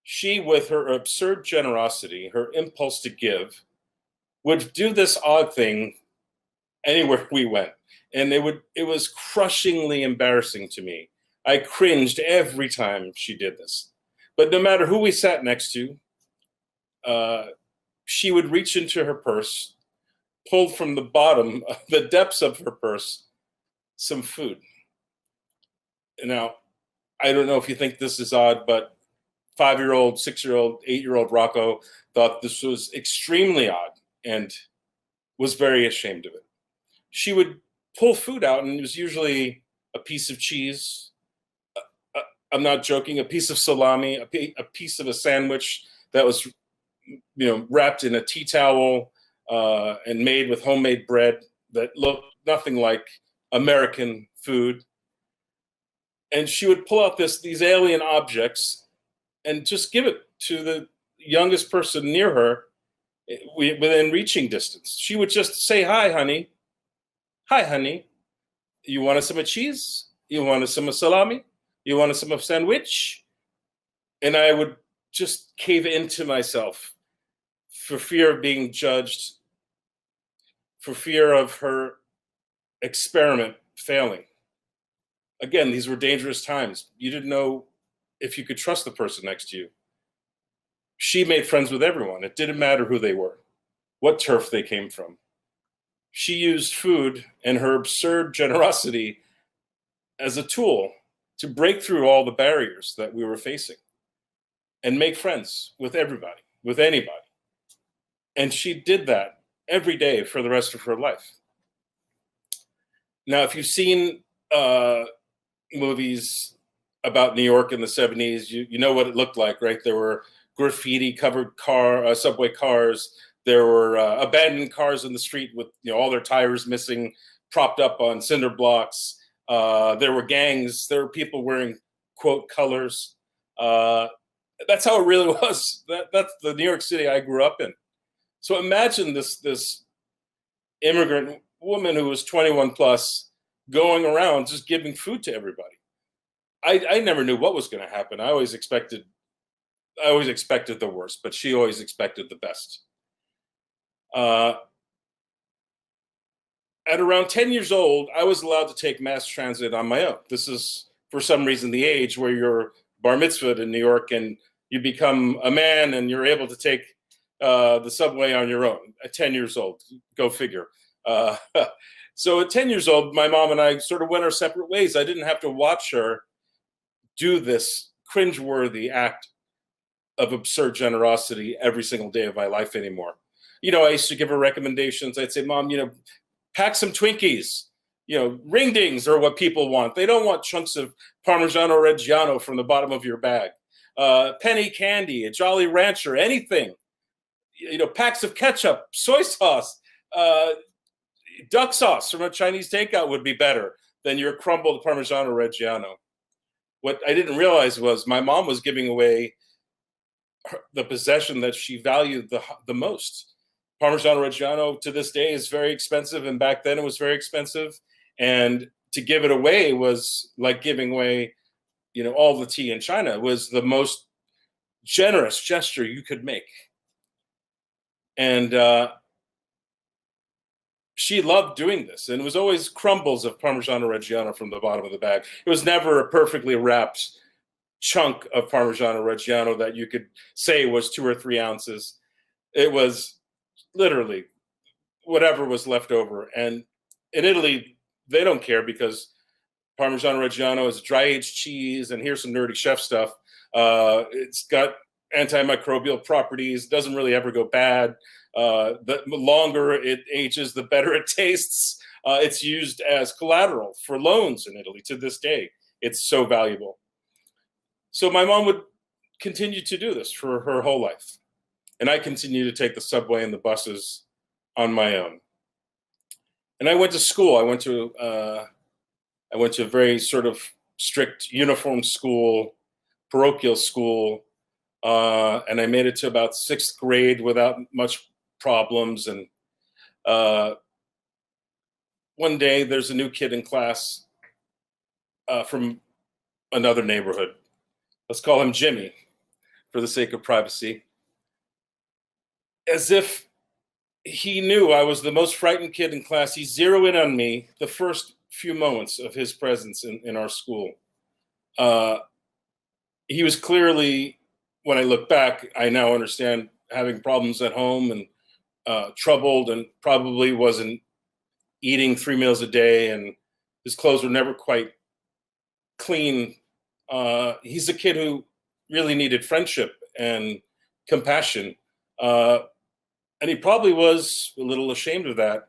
She, with her absurd generosity, her impulse to give, would do this odd thing anywhere we went. And it was crushingly embarrassing to me. I cringed every time she did this. But no matter who we sat next to, she would reach into her purse, pull from the bottom, the depths of her purse, some food. Now, I don't know if you think this is odd, but 5-year-old, 6-year-old, 8-year-old Rocco thought this was extremely odd and was very ashamed of it. She would pull food out, and it was usually a piece of cheese. I'm not joking, a piece of salami, a piece of a sandwich that was, wrapped in a tea towel and made with homemade bread that looked nothing like American food. And she would pull out these alien objects and just give it to the youngest person near her within reaching distance. She would just say, "Hi, honey. Hi, honey. You want some of cheese? You want some of salami? You want some of sandwich?" And I would just cave into myself for fear of being judged, for fear of her experiment failing. Again, these were dangerous times. You didn't know if you could trust the person next to you. She made friends with everyone. It didn't matter who they were, what turf they came from. She used food and her absurd generosity as a tool to break through all the barriers that we were facing and make friends with everybody, with anybody. And she did that every day for the rest of her life. Now, if you've seen movies about New York in the 70s, you know what it looked like, right? There were graffiti-covered subway cars. There were abandoned cars in the street with all their tires missing, propped up on cinder blocks. There were gangs. There were people wearing, quote, colors. That's how it really was. That's the New York City I grew up in. So imagine this immigrant woman who was 21 plus going around just giving food to everybody. I never knew what was going to happen. I always expected the worst, but she always expected the best. At around 10 years old, I was allowed to take mass transit on my own. This is, for some reason, the age where you're bar mitzvahed in New York and you become a man and you're able to take the subway on your own at 10 years old. Go figure. So at 10 years old, my mom and I sort of went our separate ways. I didn't have to watch her do this cringeworthy act of absurd generosity every single day of my life anymore. I used to give her recommendations. I'd say, "Mom, pack some Twinkies. Ring dings are what people want. They don't want chunks of Parmigiano Reggiano from the bottom of your bag. Penny candy, a Jolly Rancher, anything. Packs of ketchup, soy sauce, duck sauce from a Chinese takeout would be better than your crumbled Parmigiano Reggiano." What I didn't realize was my mom was giving away the possession that she valued the most. Parmigiano Reggiano to this day is very expensive, and back then it was very expensive. And to give it away was like giving away, all the tea in China. It was the most generous gesture you could make. And she loved doing this. And it was always crumbles of Parmigiano Reggiano from the bottom of the bag. It was never a perfectly wrapped chunk of Parmigiano Reggiano that you could say was 2 or 3 ounces. It was literally whatever was left over. And in Italy, they don't care because Parmigiano Reggiano is dry-aged cheese, and here's some nerdy chef stuff. It's got antimicrobial properties, doesn't really ever go bad. The longer it ages, the better it tastes. It's used as collateral for loans in Italy to this day. It's so valuable. So my mom would continue to do this for her whole life. And I continued to take the subway and the buses on my own. And I went to school. I went to a very sort of strict uniform school, parochial school, and I made it to about 6th grade without much problems. And one day there's a new kid in class from another neighborhood. Let's call him Jimmy for the sake of privacy. As if he knew I was the most frightened kid in class, he zeroed in on me the first few moments of his presence in our school. He was clearly, when I look back, I now understand, having problems at home and troubled, and probably wasn't eating 3 meals a day, and his clothes were never quite clean. He's a kid who really needed friendship and compassion. And he probably was a little ashamed of that.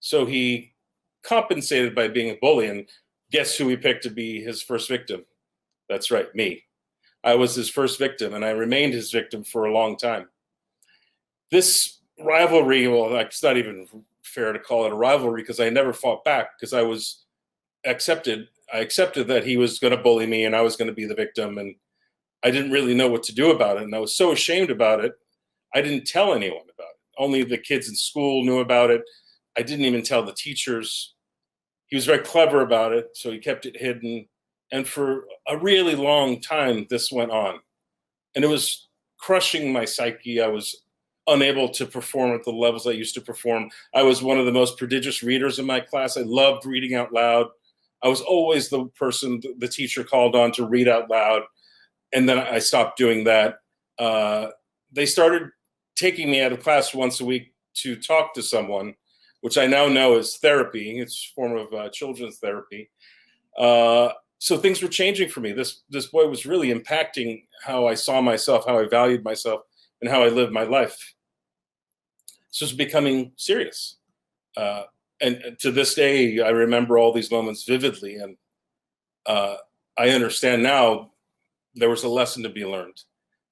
So he compensated by being a bully. And guess who he picked to be his first victim? That's right, me. I was his first victim, and I remained his victim for a long time. This rivalry, well, it's not even fair to call it a rivalry because I never fought back because I accepted that he was going to bully me and I was going to be the victim, and I didn't really know what to do about it. And I was so ashamed about it, I didn't tell anyone about it. Only the kids in school knew about it. I didn't even tell the teachers. He was very clever about it, so he kept it hidden. And for a really long time, this went on. And it was crushing my psyche. I was unable to perform at the levels I used to perform. I was one of the most prodigious readers in my class. I loved reading out loud. I was always the person the teacher called on to read out loud. And then I stopped doing that. They started taking me out of class once a week to talk to someone, which I now know is therapy. It's a form of children's therapy. So things were changing for me. This boy was really impacting how I saw myself, how I valued myself, and how I lived my life. This was becoming serious. And to this day, I remember all these moments vividly. And I understand now there was a lesson to be learned.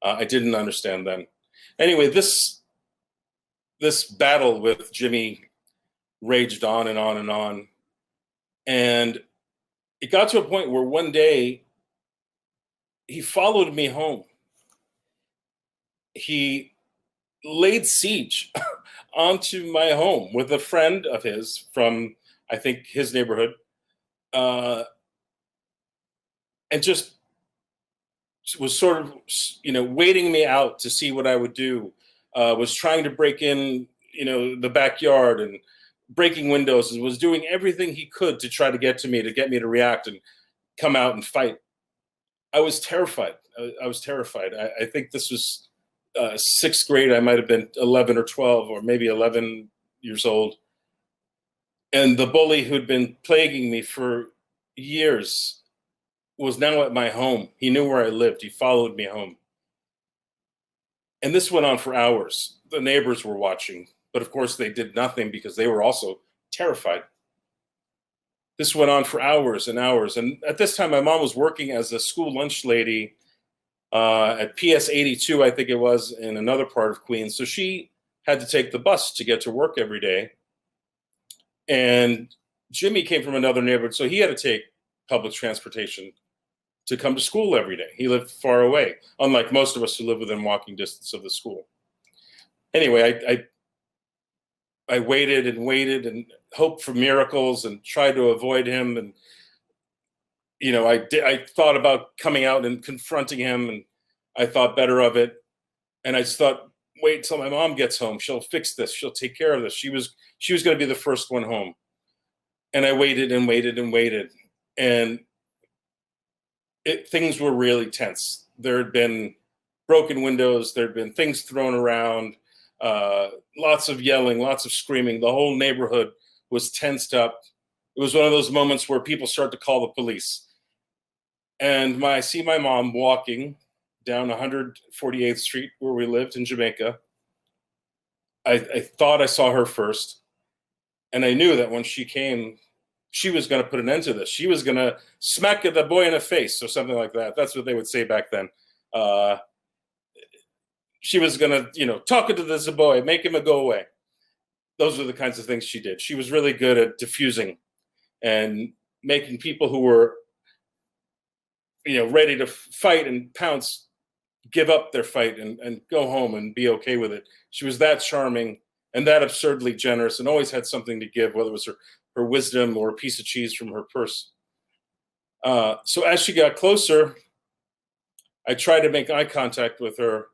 I didn't understand then. Anyway, this battle with Jimmy raged on and on and on. And it got to a point where one day he followed me home. He laid siege onto my home with a friend of his from, I think, his neighborhood, and just was sort of, waiting me out to see what I would do. Was trying to break in, the backyard and breaking windows, and was doing everything he could to try to get me to react and come out and fight. I was terrified. I was terrified. I think this was sixth grade. I might have been 11 or 12 or maybe 11 years old. And the bully who'd been plaguing me for years was now at my home. He knew where I lived. He followed me home. And this went on for hours. The neighbors were watching, but of course they did nothing because they were also terrified. This went on for hours and hours. And at this time, my mom was working as a school lunch lady at PS 82, I think it was, in another part of Queens. So she had to take the bus to get to work every day. And Jimmy came from another neighborhood, so he had to take public transportation to come to school every day. He lived far away, unlike most of us who live within walking distance of the school. Anyway, I waited and waited and hoped for miracles and tried to avoid him. And, I thought about coming out and confronting him, and I thought better of it. And I just thought, wait till my mom gets home. She'll fix this. She'll take care of this. She was going to be the first one home. And I waited and waited and waited. And things were really tense. There had been broken windows. There had been things thrown around, lots of yelling, lots of screaming. The whole neighborhood was tensed up. It was one of those moments where people start to call the police. And I see my mom walking down 148th Street where we lived in Jamaica. I thought I saw her first. And I knew that when she came, she was going to put an end to this. She was going to smack the boy in the face or something like that. That's what they would say back then. She was going to, talk to this boy, make him go away. Those were the kinds of things she did. She was really good at diffusing and making people who were, ready to fight and pounce, give up their fight and go home and be okay with it. She was that charming and that absurdly generous and always had something to give, whether it was her wisdom or a piece of cheese from her purse. So as she got closer, I tried to make eye contact with her,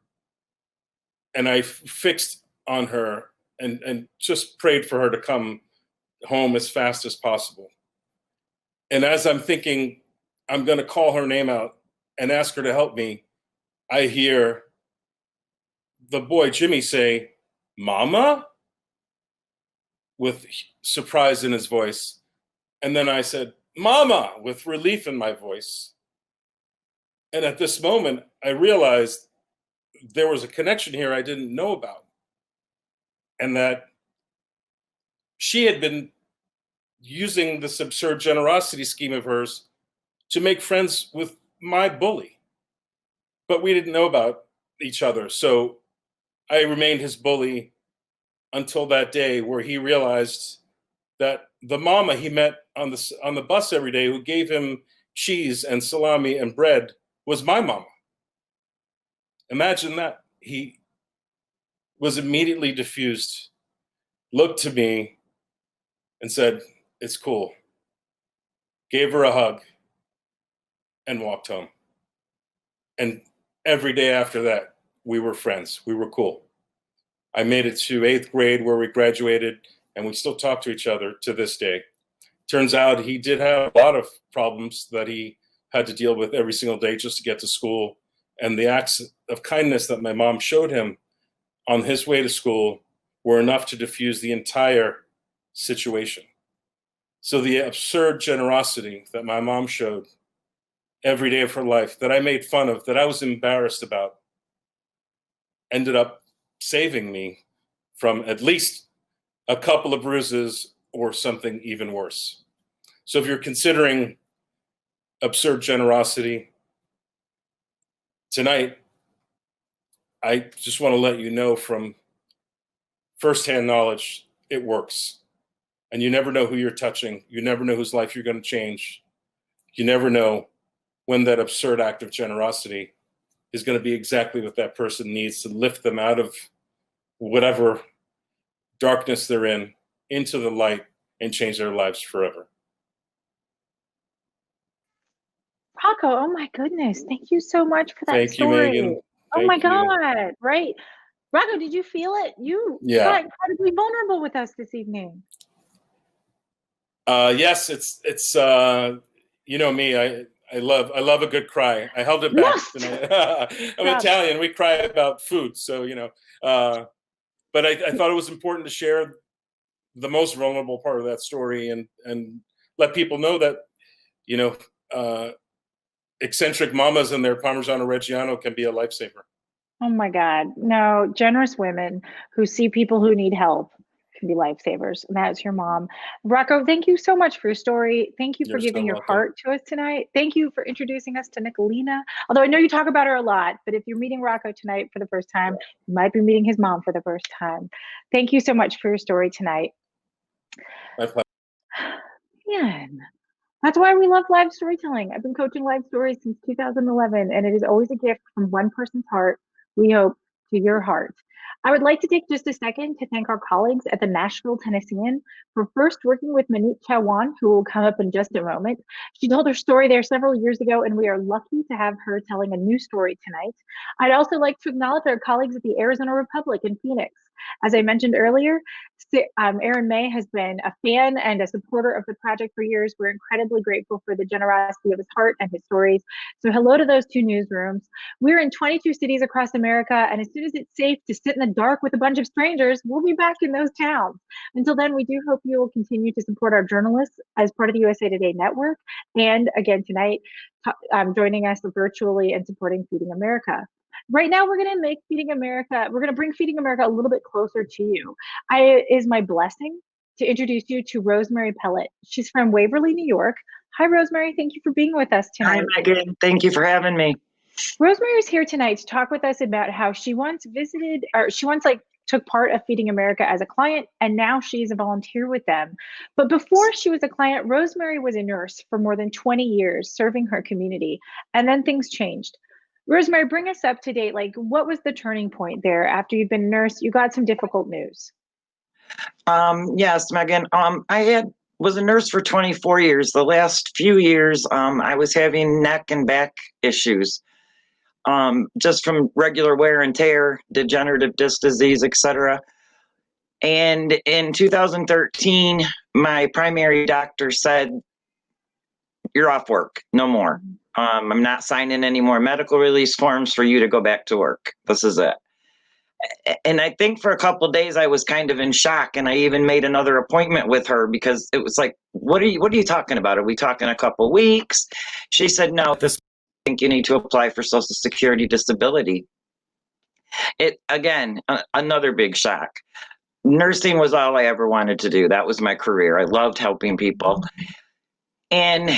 and I fixed on her and just prayed for her to come home as fast as possible. And as I'm thinking, I'm going to call her name out and ask her to help me, I hear the boy, Jimmy, say, "Mama?" with surprise in his voice. And then I said, "Mama," with relief in my voice. And at this moment, I realized there was a connection here I didn't know about. And that she had been using this absurd generosity scheme of hers to make friends with my bully. But we didn't know about each other. So I remained his bully until that day where he realized that the mama he met on the bus every day, who gave him cheese and salami and bread, was my mama. Imagine that. He was immediately diffused, looked to me and said, "It's cool." Gave her a hug and walked home. And every day after that, we were friends. We were cool. I made it to 8th grade where we graduated, and we still talk to each other to this day. Turns out he did have a lot of problems that he had to deal with every single day just to get to school. And the acts of kindness that my mom showed him on his way to school were enough to diffuse the entire situation. So the absurd generosity that my mom showed every day of her life, that I made fun of, that I was embarrassed about, ended up saving me from at least a couple of bruises or something even worse. So if you're considering absurd generosity tonight, I just want to let you know from firsthand knowledge, it works. And you never know who you're touching. You never know whose life you're going to change. You never know when that absurd act of generosity is going to be exactly what that person needs to lift them out of whatever darkness they're in into the light and change their lives forever. Rocco, oh my goodness. Thank you so much for that Thank you, story. Megan. Oh my Thank you. God, right. Rocco, did you feel it? You got incredibly vulnerable with us this evening. Yes, it's you know me, I love a good cry. I held it back. I'm Italian. We cry about food, so but I thought it was important to share the most vulnerable part of that story and let people know that eccentric mamas and their Parmigiano Reggiano can be a lifesaver. Oh my God. No, generous women who see people who need help can be lifesavers. And that's your mom. Rocco, thank you so much for your story. Thank you for giving your heart to us tonight. Thank you for introducing us to Nicolina. Although I know you talk about her a lot, but if you're meeting Rocco tonight for the first time, you might be meeting his mom for the first time. Thank you so much for your story tonight. My pleasure. Man. That's why we love live storytelling. I've been coaching live stories since 2011, and it is always a gift from one person's heart, we hope, to your heart. I would like to take just a second to thank our colleagues at the Nashville Tennessean for first working with Maneet Chauhan, who will come up in just a moment. She told her story there several years ago, and we are lucky to have her telling a new story tonight. I'd also like to acknowledge our colleagues at the Arizona Republic in Phoenix. As I mentioned earlier, Aaron May has been a fan and a supporter of the project for years. We're incredibly grateful for the generosity of his heart and his stories. So hello to those two newsrooms. We're in 22 cities across America, and as soon as it's safe to sit in the dark with a bunch of strangers, we'll be back in those towns. Until then, we do hope you will continue to support our journalists as part of the USA Today network. And again, tonight, joining us virtually and supporting Feeding America. Right now, we're going to bring Feeding America a little bit closer to you. It is my blessing to introduce you to Rosemary Pellet. She's from Waverly, New York. Hi, Rosemary. Thank you for being with us tonight. Hi, Megan. Thank you for having me. Rosemary is here tonight to talk with us about how she once took part of Feeding America as a client, and now she's a volunteer with them. But before she was a client, Rosemary was a nurse for more than 20 years, serving her community, and then things changed. Rosemary, bring us up to date. Like, what was the turning point there? After you'd been a nurse, you got some difficult news. Yes, Megan. I was a nurse for 24 years. The last few years, I was having neck and back issues, just from regular wear and tear, degenerative disc disease, etc. And in 2013, my primary doctor said, "You're off work, no more. I'm not signing any more medical release forms for you to go back to work. This is it." And I think for a couple of days I was kind of in shock, and I even made another appointment with her because it was like, what are you talking about? Are we talking a couple of weeks? She said, "No, I think you need to apply for Social Security disability." It again, another big shock. nursing was all I ever wanted to do. That was my career. I loved helping people. And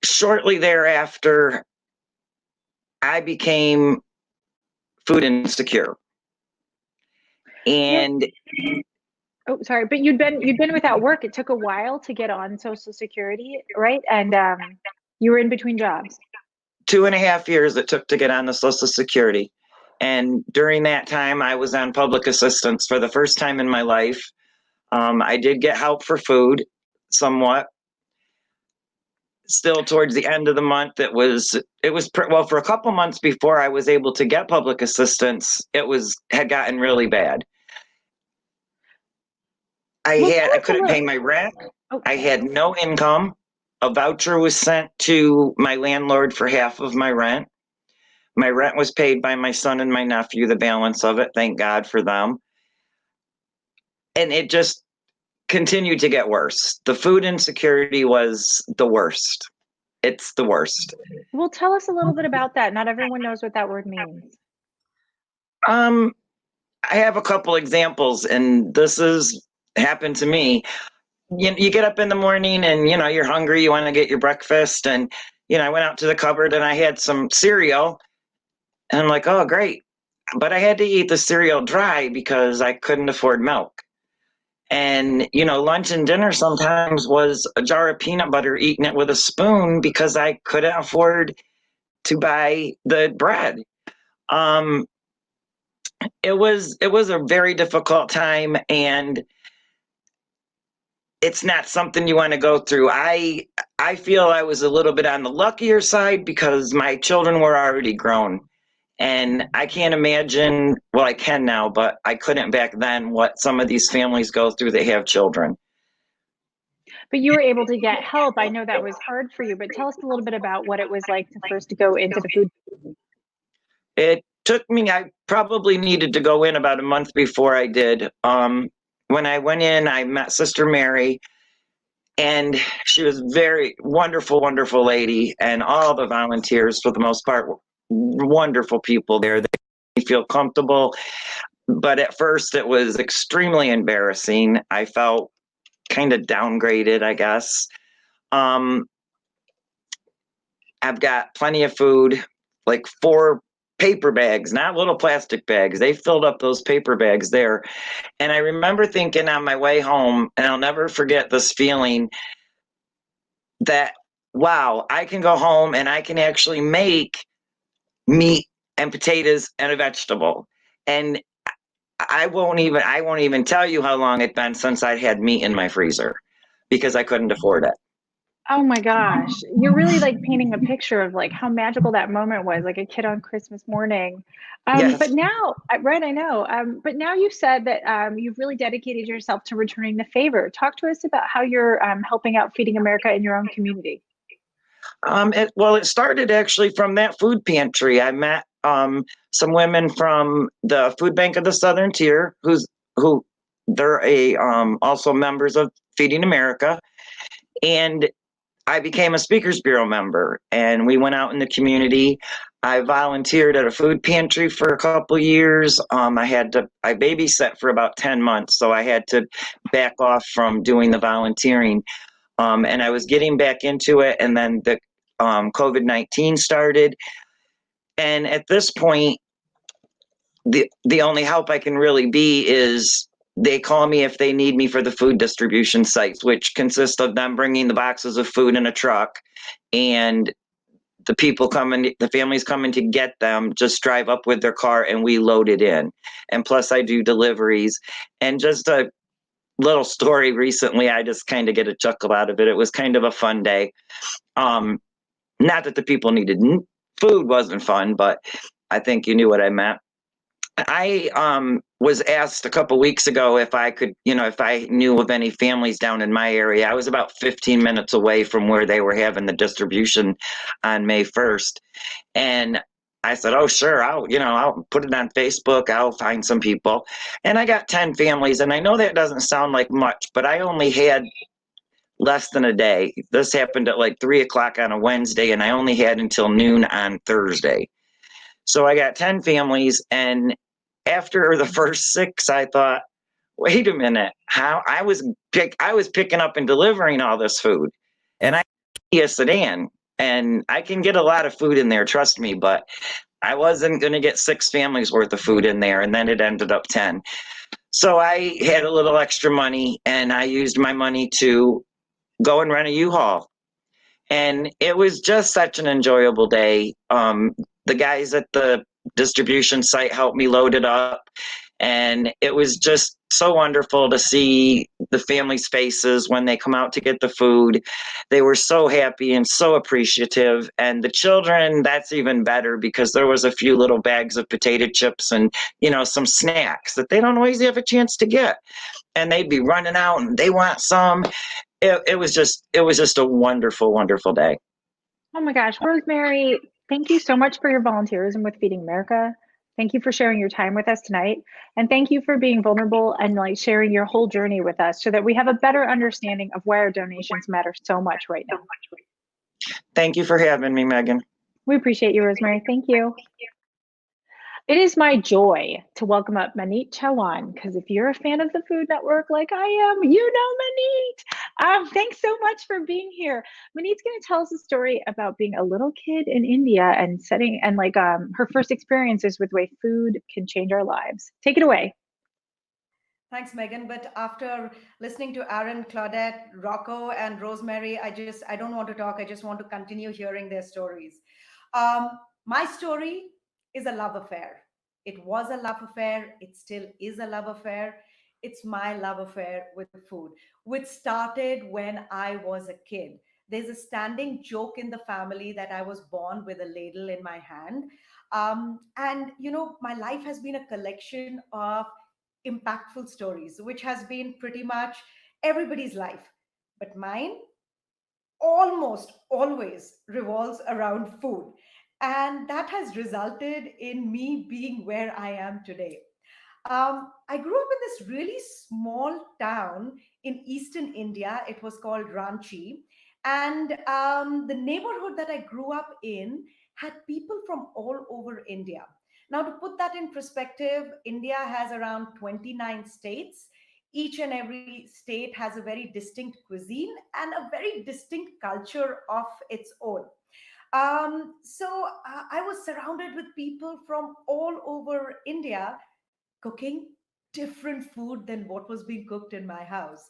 shortly thereafter, I became food insecure. And oh, sorry, but you'd been without work. It took a while to get on Social Security, right? And you were in between jobs. 2.5 years it took to get on the Social Security. And during that time, I was on public assistance for the first time in my life. I did get help for food somewhat. Still towards the end of the month, well, for a couple months before I was able to get public assistance, had gotten really bad. I couldn't pay my rent. I had no income. A voucher was sent to my landlord for half of my rent. My rent was paid by my son and my nephew, the balance of it. Thank God for them. And it just continued to get worse. The food insecurity was the worst. It's the worst. Well, tell us a little bit about that. Not everyone knows what that word means. I have a couple examples, and this has happened to me. You get up in the morning and, you're hungry, you want to get your breakfast. And, I went out to the cupboard and I had some cereal. And I'm like, oh, great. But I had to eat the cereal dry because I couldn't afford milk. And, lunch and dinner sometimes was a jar of peanut butter, eating it with a spoon because I couldn't afford to buy the bread. It was a very difficult time, and it's not something you want to go through. I feel I was a little bit on the luckier side because my children were already grown. And I can't imagine, well, I can now, but I couldn't back then, what some of these families go through that have children. But you were able to get help. I know that was hard for you, but tell us a little bit about what it was like to first go into the food. It took me, I probably needed to go in about a month before I did. When I went in, I met Sister Mary, and she was very wonderful, wonderful lady. And all the volunteers, for the most part, were wonderful people there. They feel comfortable. But at first, it was extremely embarrassing. I felt kind of downgraded, I guess. I've got plenty of food, like 4 paper bags, not little plastic bags. They filled up those paper bags there. And I remember thinking on my way home, and I'll never forget this feeling that, wow, I can go home and I can actually make meat and potatoes and a vegetable. And I won't even tell you how long it's been since I had meat in my freezer because I couldn't afford it. Oh my gosh. You're really like painting a picture of like how magical that moment was, like a kid on Christmas morning. Yes. But now, right, I know. But now you said that you've really dedicated yourself to returning the favor. Talk to us about how you're helping out Feeding America in your own community. It started actually from that food pantry. I met some women from the Food Bank of the Southern Tier, who they're also members of Feeding America, and I became a Speakers Bureau member, and we went out in the community. I volunteered at a food pantry for a couple years. I babysat for about 10 months, so I had to back off from doing the volunteering. And I was getting back into it, and then the COVID-19 started. And at this point, the only help I can really be is they call me if they need me for the food distribution sites, which consist of them bringing the boxes of food in a truck, and the families coming to get them just drive up with their car and we load it in. And plus I do deliveries. And just a little story recently, I just kind of get a chuckle out of it. It was kind of a fun day. Not that the people needed food wasn't fun, but I think you knew what I meant. I was asked a couple weeks ago if I could, if I knew of any families down in my area. I was about 15 minutes away from where they were having the distribution on May 1st. And I said, oh, sure, I'll put it on Facebook. I'll find some people. And I got 10 families. And I know that doesn't sound like much, but I only had less than a day. This happened at like 3:00 on a Wednesday, and I only had until noon on Thursday. So I got 10 families, and after the first 6, I thought, wait a minute, how I was picking up and delivering all this food, and I a sedan, and I can get a lot of food in there, trust me, but I wasn't going to get 6 families worth of food in there, and then it ended up 10. So I had a little extra money, and I used my money to go and rent a U-Haul. And it was just such an enjoyable day. The guys at the distribution site helped me load it up. And it was just so wonderful to see the family's faces when they come out to get the food. They were so happy and so appreciative. And the children, that's even better, because there was a few little bags of potato chips and, some snacks that they don't always have a chance to get. And they'd be running out and they want some. It was just a wonderful, wonderful day. Oh my gosh, Rosemary, thank you so much for your volunteerism with Feeding America. Thank you for sharing your time with us tonight. And thank you for being vulnerable and sharing your whole journey with us so that we have a better understanding of why our donations matter so much right now. Thank you for having me, Megan. We appreciate you, Rosemary. Thank you. It is my joy to welcome up Maneet Chauhan, because if you're a fan of the Food Network like I am, you know Maneet. Thanks so much for being here. Maneet's going to tell us a story about being a little kid in India and her first experiences with the way food can change our lives. Take it away. Thanks, Megan. But after listening to Aaron, Claudette, Rocco, and Rosemary, I don't want to talk. I just want to continue hearing their stories. My story is a love affair. It was a love affair. It still is a love affair. It's my love affair with food, which started when I was a kid. There's a standing joke in the family that I was born with a ladle in my hand. And, my life has been a collection of impactful stories, which has been pretty much everybody's life. But mine almost always revolves around food. And that has resulted in me being where I am today. I grew up in this really small town in eastern India. It was called Ranchi. And the neighborhood that I grew up in had people from all over India. Now, to put that in perspective, India has around 29 states. Each and every state has a very distinct cuisine and a very distinct culture of its own. So I was surrounded with people from all over India cooking different food than what was being cooked in my house.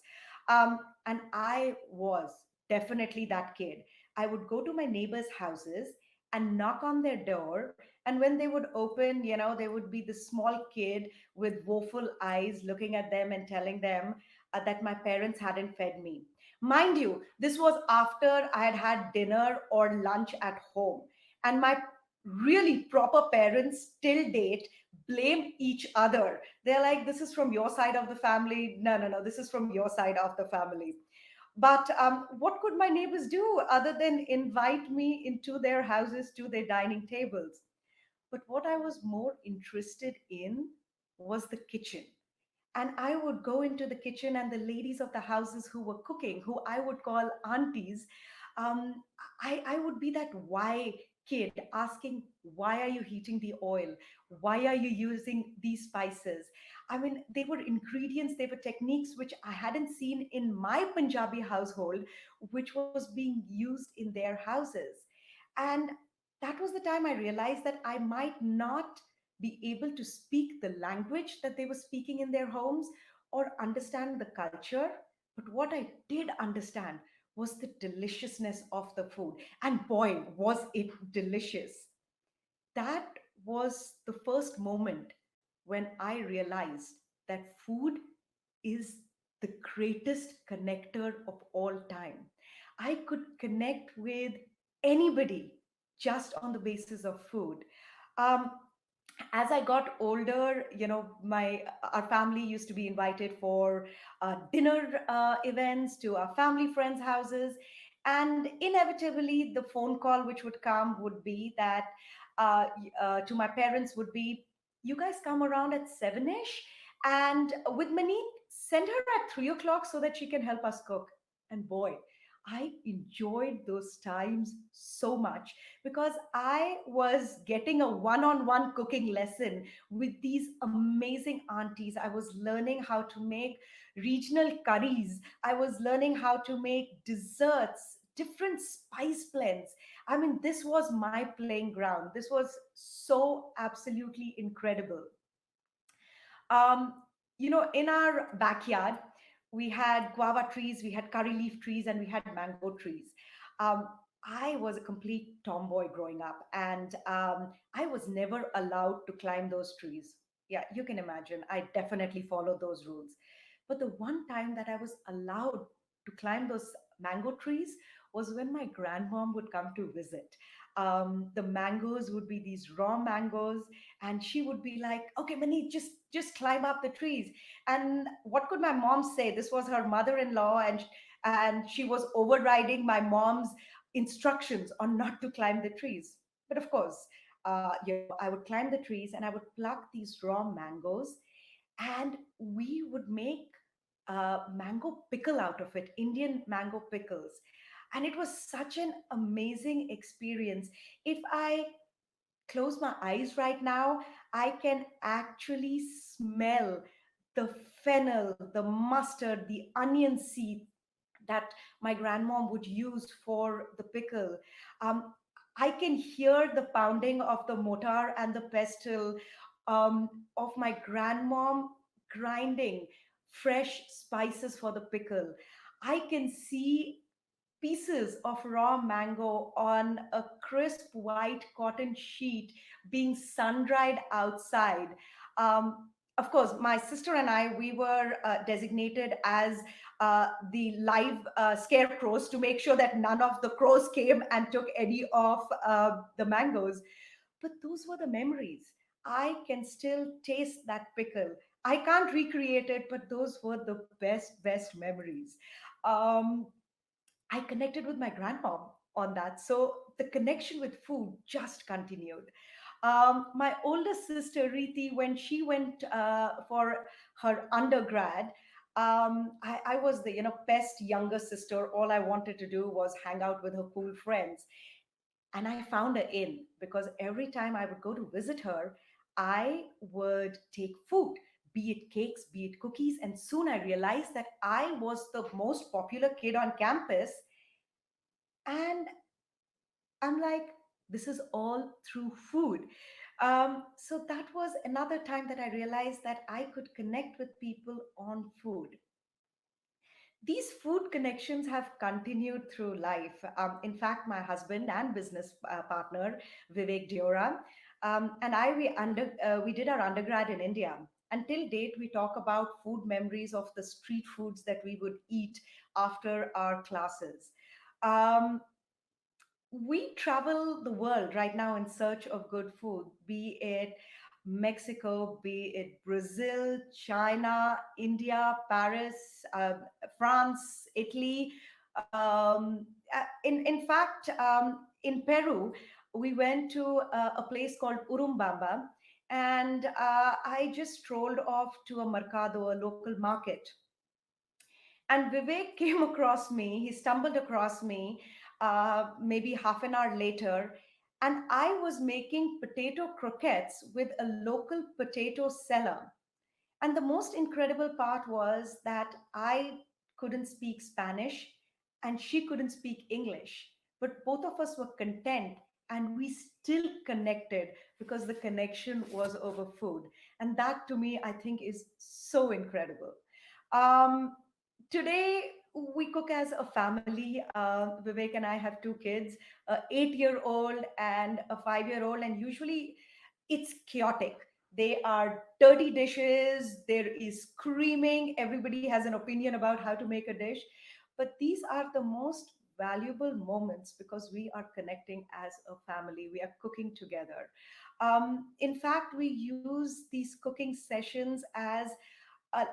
And I was definitely that kid. I would go to my neighbors' houses and knock on their door. And when they would open, there would be this small kid with woeful eyes looking at them and telling them that my parents hadn't fed me. Mind you, this was after I had had dinner or lunch at home. And my really proper parents till date blame each other. They're like, this is from your side of the family. No, this is from your side of the family. But what could my neighbors do other than invite me into their houses to their dining tables? But what I was more interested in was the kitchen. And I would go into the kitchen, and the ladies of the houses who were cooking, who I would call aunties, um, I would be that why kid asking, why are you heating the oil? Why are you using these spices? I mean, they were ingredients, they were techniques which I hadn't seen in my Punjabi household, which was being used in their houses. And that was the time I realized that I might not be able to speak the language that they were speaking in their homes or understand the culture. But what I did understand was the deliciousness of the food. And boy, was it delicious. That was the first moment when I realized that food is the greatest connector of all time. I could connect with anybody just on the basis of food. Um, as I got older, my our family used to be invited for dinner events to our family friends' houses, and inevitably the phone call which would come would be that to my parents would be, "You guys come around at 7ish, and with Maneet, send her at 3 o'clock so that she can help us cook." And boy, I enjoyed those times so much because I was getting a one on one cooking lesson with these amazing aunties. I was learning how to make regional curries, I was learning how to make desserts, different spice blends. I mean, this was my playing ground. This was so absolutely incredible. um, in our backyard, we had guava trees, we had curry leaf trees, and we had mango trees. Um, I was a complete tomboy growing up, and I was never allowed to climb those trees. Yeah, you can imagine. I definitely followed those rules. But the one time that I was allowed to climb those mango trees was when my grandmom would come to visit. The mangoes would be these raw mangoes, and she would be like, okay, Mani, just climb up the trees. And what could my mom say? This was her mother-in-law, and she was overriding my mom's instructions on not to climb the trees. But of course, I would climb the trees and I would pluck these raw mangoes, and we would make mango pickle out of it, Indian mango pickles. And it was such an amazing experience. If I close my eyes right now, I can actually smell the fennel, the mustard, the onion seed that my grandmom would use for the pickle. Um, I can hear the pounding of the mortar and the pestle, of my grandmom grinding fresh spices for the pickle. I can see pieces of raw mango on a crisp white cotton sheet being sun dried outside. Of course, my sister and I, we were designated as the live scarecrows to make sure that none of the crows came and took any of the mangoes. But those were the memories. I can still taste that pickle. I can't recreate it, but those were the best memories. Um, I connected with my grandmom on that. So the connection with food just continued. My older sister, Riti, when she went for her undergrad, I was the best younger sister. All I wanted to do was hang out with her cool friends. And I found her in because every time I would go to visit her, I would take food, be it cakes, be it cookies. And soon I realized that I was the most popular kid on campus. And I'm like, this is all through food. So that was another time that I realized that I could connect with people on food. These food connections have continued through life. In fact, my husband and business partner, Vivek Diora, and I, we did our undergrad in India. Until date, we talk about food memories of the street foods that we would eat after our classes. Um, we travel the world right now in search of good food, be it Mexico, be it Brazil, China, India, Paris, France, Italy. In fact, in Peru, we went to a place called Urumbamba, and I just strolled off to a mercado, a local market, and Vivek came across me. He stumbled across me maybe half an hour later. And I was making potato croquettes with a local potato seller. And the most incredible part was that I couldn't speak Spanish and she couldn't speak English. But both of us were content and we still connected because the connection was over food. And that to me, I think is so incredible. Um, Today, we cook as a family. Vivek and I have two kids, a 8-year-old and a 5-year-old, and usually it's chaotic. They are dirty dishes, there is screaming, everybody has an opinion about how to make a dish. But these are the most valuable moments because we are connecting as a family, we are cooking together. In fact, we use these cooking sessions as uh,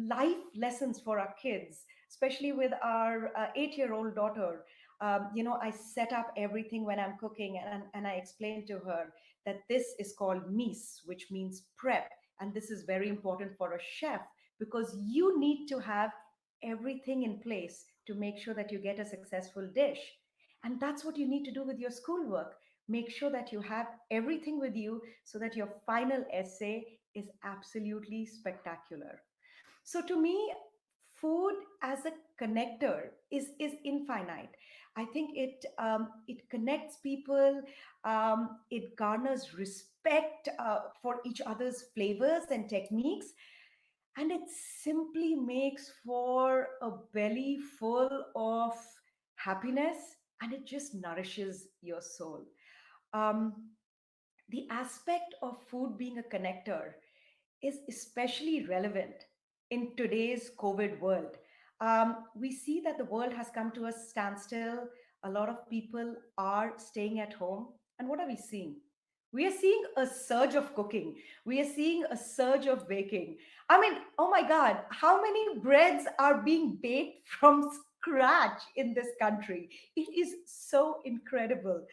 life lessons for our kids, especially with our 8-year-old daughter. I set up everything when I'm cooking, and I explain to her that this is called mise, which means prep. And this is very important for a chef because you need to have everything in place to make sure that you get a successful dish. And that's what you need to do with your schoolwork. Make sure that you have everything with you so that your final essay is absolutely spectacular. So to me, food as a connector is infinite. I think it connects people. It garners respect for each other's flavors and techniques, and it simply makes for a belly full of happiness, and it just nourishes your soul. Um, the aspect of food being a connector is especially relevant in today's COVID world. We see that the world has come to a standstill. A lot of people are staying at home. And what are we seeing? We are seeing a surge of cooking. We are seeing a surge of baking. I mean, oh my God, how many breads are being baked from scratch in this country? It is so incredible.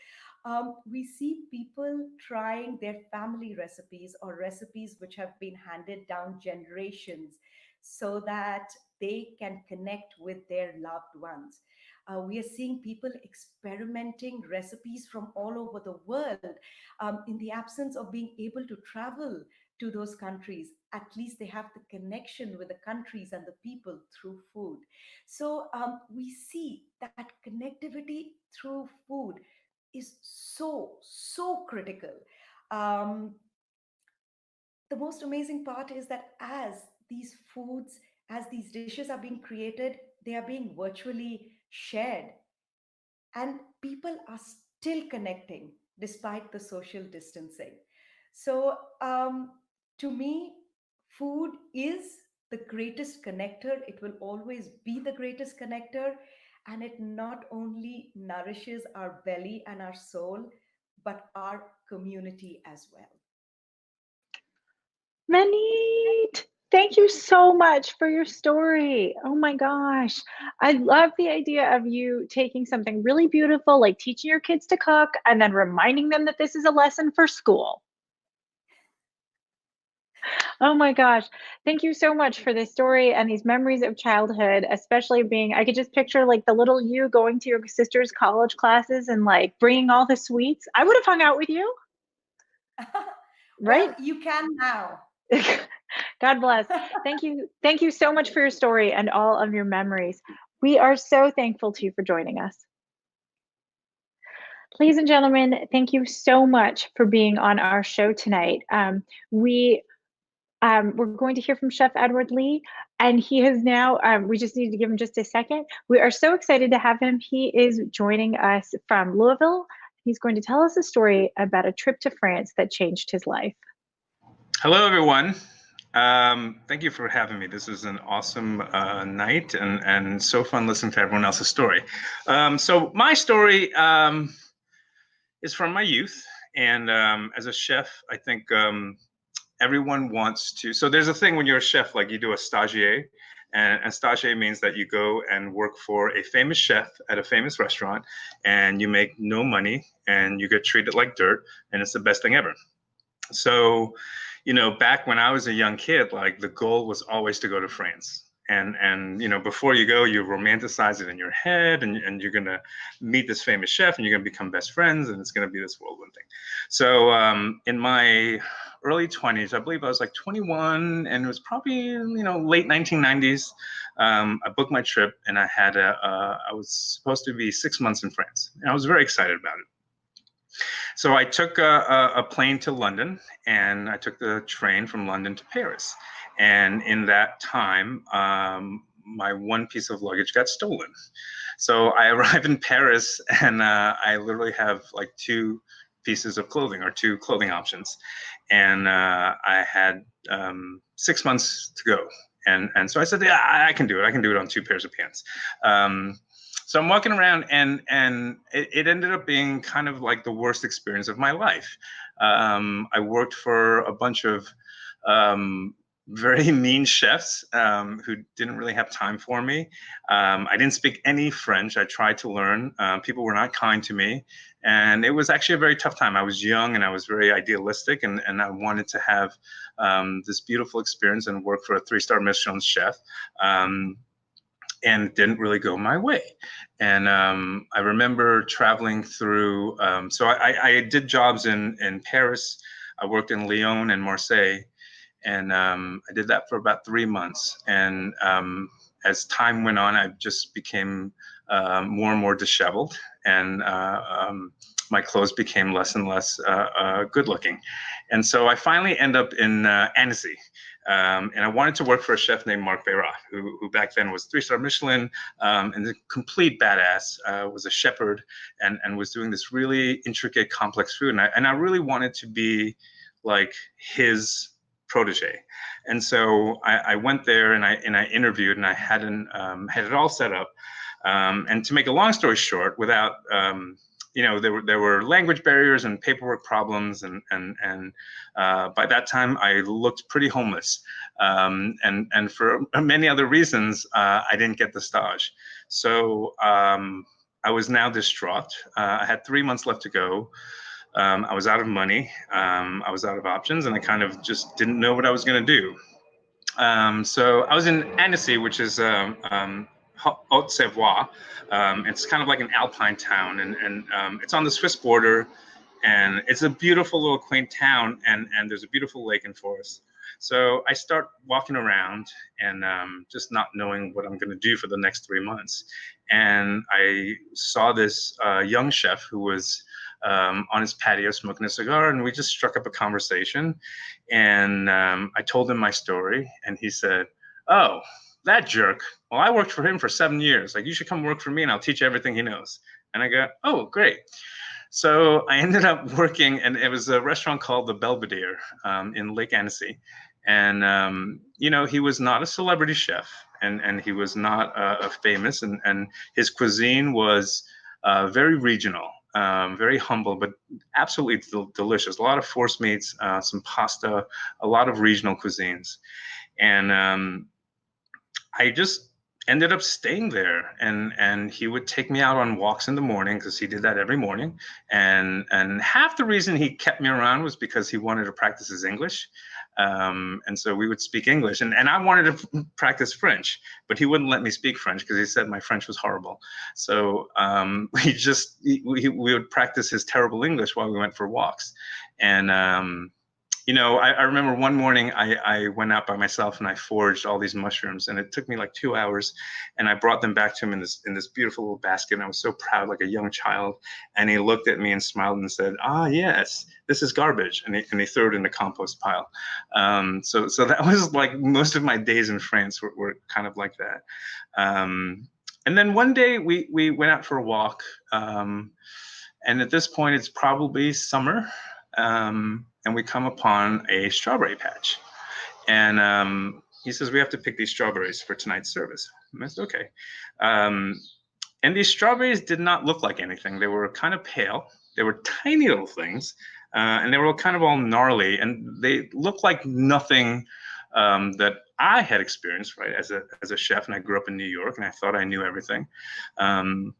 We see people trying their family recipes or recipes which have been handed down generations so that they can connect with their loved ones. We are seeing people experimenting recipes from all over the world. In the absence of being able to travel to those countries, at least they have the connection with the countries and the people through food. So we see that connectivity through food is so critical. Um, the most amazing part is that as these dishes are being created, they are being virtually shared, and people are still connecting despite the social distancing. So, to me, food is the greatest connector. It will always be the greatest connector. And it not only nourishes our belly and our soul, but our community as well. Maneet, thank you so much for your story. Oh my gosh. I love the idea of you taking something really beautiful, like teaching your kids to cook, and then reminding them that this is a lesson for school. Oh my gosh. Thank you so much for this story and these memories of childhood, especially I could just picture like the little you going to your sister's college classes and like bringing all the sweets. I would have hung out with you, right? Well, you can now. God bless. Thank you. Thank you so much for your story and all of your memories. We are so thankful to you for joining us. Ladies and gentlemen, thank you so much for being on our show tonight. We're going to hear from Chef Edward Lee, and he has now, we just need to give him just a second. We are so excited to have him. He is joining us from Louisville. He's going to tell us a story about a trip to France that changed his life. Hello, everyone. Thank you for having me. This is an awesome night and so fun listening to everyone else's story. So my story is from my youth. And as a chef, I think everyone wants to. So there's a thing when you're a chef, like you do a stagiaire. And stagiaire means that you go and work for a famous chef at a famous restaurant, and you make no money and you get treated like dirt, and it's the best thing ever. So, back when I was a young kid, like the goal was always to go to France. And before you go, you romanticize it in your head, and you're going to meet this famous chef, and you're going to become best friends, and it's going to be this whirlwind thing. So in my early 20s, I believe I was like 21, and it was probably, late 1990s. I booked my trip, and I was supposed to be 6 months in France, and I was very excited about it. So I took a plane to London, and I took the train from London to Paris. And in that time, my one piece of luggage got stolen. So I arrived in Paris, and I literally have like 2 pieces of clothing, or 2 clothing options. And I had 6 months to go. And so I said, yeah, I can do it. I can do it on 2 pairs of pants. So I'm walking around, and it ended up being kind of like the worst experience of my life. I worked for a bunch of very mean chefs who didn't really have time for me. I didn't speak any French. I tried to learn. People were not kind to me. And it was actually a very tough time. I was young, and I was very idealistic, and I wanted to have this beautiful experience and work for a 3-star Michelin chef. and it didn't really go my way. And I remember traveling through, so I did jobs in Paris. I worked in Lyon and Marseille, and I did that for about 3 months. And as time went on, I just became more and more disheveled, and my clothes became less and less good looking. And so I finally end up in Annecy. And I wanted to work for a chef named Marc Bayrat, who back then was 3-star Michelin, and a complete badass, was a shepherd, and was doing this really intricate, complex food. And I really wanted to be like his protege. And so I went there and I interviewed, and I had it all set up. And to make a long story short, without there were language barriers and paperwork problems, and by that time I looked pretty homeless, and for many other reasons I didn't get the stage. So I was now distraught. I had 3 months left to go. I was out of money. I was out of options, and I kind of just didn't know what I was going to do. So I was in Annecy, which is Haute-Savoie. It's kind of like an alpine town, and it's on the Swiss border, and it's a beautiful little quaint town, and there's a beautiful lake and forest. So I start walking around and just not knowing what I'm going to do for the next 3 months. And I saw this young chef who was on his patio smoking a cigar, and we just struck up a conversation. And I told him my story, and he said, "Oh, that jerk. Well, I worked for him for 7 years. Like, you should come work for me and I'll teach you everything he knows." And I go, "Oh, great." So I ended up working, and it was a restaurant called the Belvedere in Lake Annecy. And, he was not a celebrity chef, and he was not famous, and his cuisine was very regional, very humble, but absolutely delicious. A lot of force meats, some pasta, a lot of regional cuisines. And I just ended up staying there, and he would take me out on walks in the morning, because he did that every morning. And half the reason he kept me around was because he wanted to practice his English. And so we would speak English, and I wanted to practice French, but he wouldn't let me speak French because he said my French was horrible. So we would practice his terrible English while we went for walks. And I remember one morning I went out by myself and I foraged all these mushrooms, and it took me like 2 hours, and I brought them back to him in this beautiful little basket, and I was so proud, like a young child. And he looked at me and smiled and said, "Ah, yes, this is garbage," and he threw it in the compost pile. So that was like most of my days in France were kind of like that. And then one day we went out for a walk, and at this point it's probably summer. And we come upon a strawberry patch. And he says, "We have to pick these strawberries for tonight's service." And I said, "Okay." And these strawberries did not look like anything. They were kind of pale. They were tiny little things. And they were kind of all gnarly. And they looked like nothing that I had experienced, right, as a chef. And I grew up in New York, and I thought I knew everything. And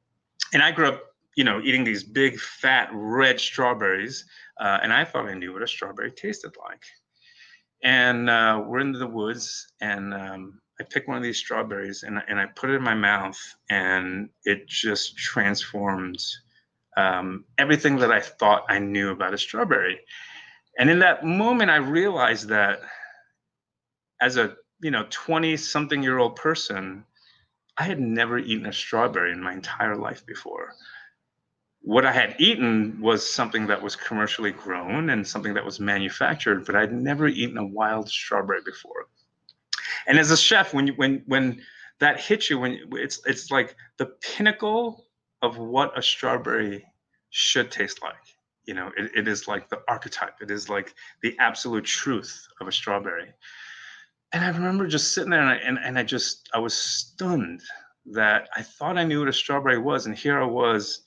I grew up eating these big, fat, red strawberries. And I thought I knew what a strawberry tasted like. And we're in the woods, and I picked one of these strawberries, and I put it in my mouth, and it just transformed everything that I thought I knew about a strawberry. And in that moment, I realized that as a 20-something-year-old person, I had never eaten a strawberry in my entire life before. What I had eaten was something that was commercially grown and something that was manufactured, but I'd never eaten a wild strawberry before. And as a chef, when that hits you, when it's like the pinnacle of what a strawberry should taste like. It is like the archetype. It is like the absolute truth of a strawberry. And I remember just sitting there, and I was stunned that I thought I knew what a strawberry was, and here I was,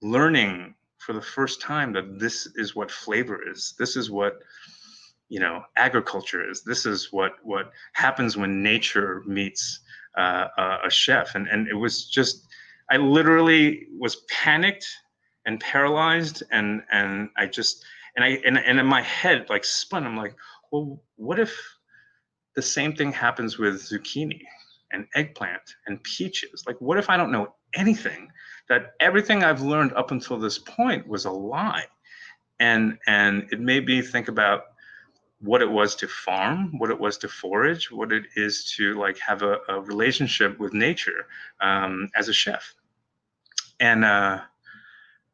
learning for the first time that this is what flavor is. This is what agriculture is. This is what happens when nature meets a chef. And it was just, I literally was panicked and paralyzed, and I just and in my head like spun. I'm like, well, what if the same thing happens with zucchini and eggplant and peaches? Like, what if I don't know anything? That everything I've learned up until this point was a lie. And it made me think about what it was to farm, what it was to forage, what it is to like have a relationship with nature as a chef. And I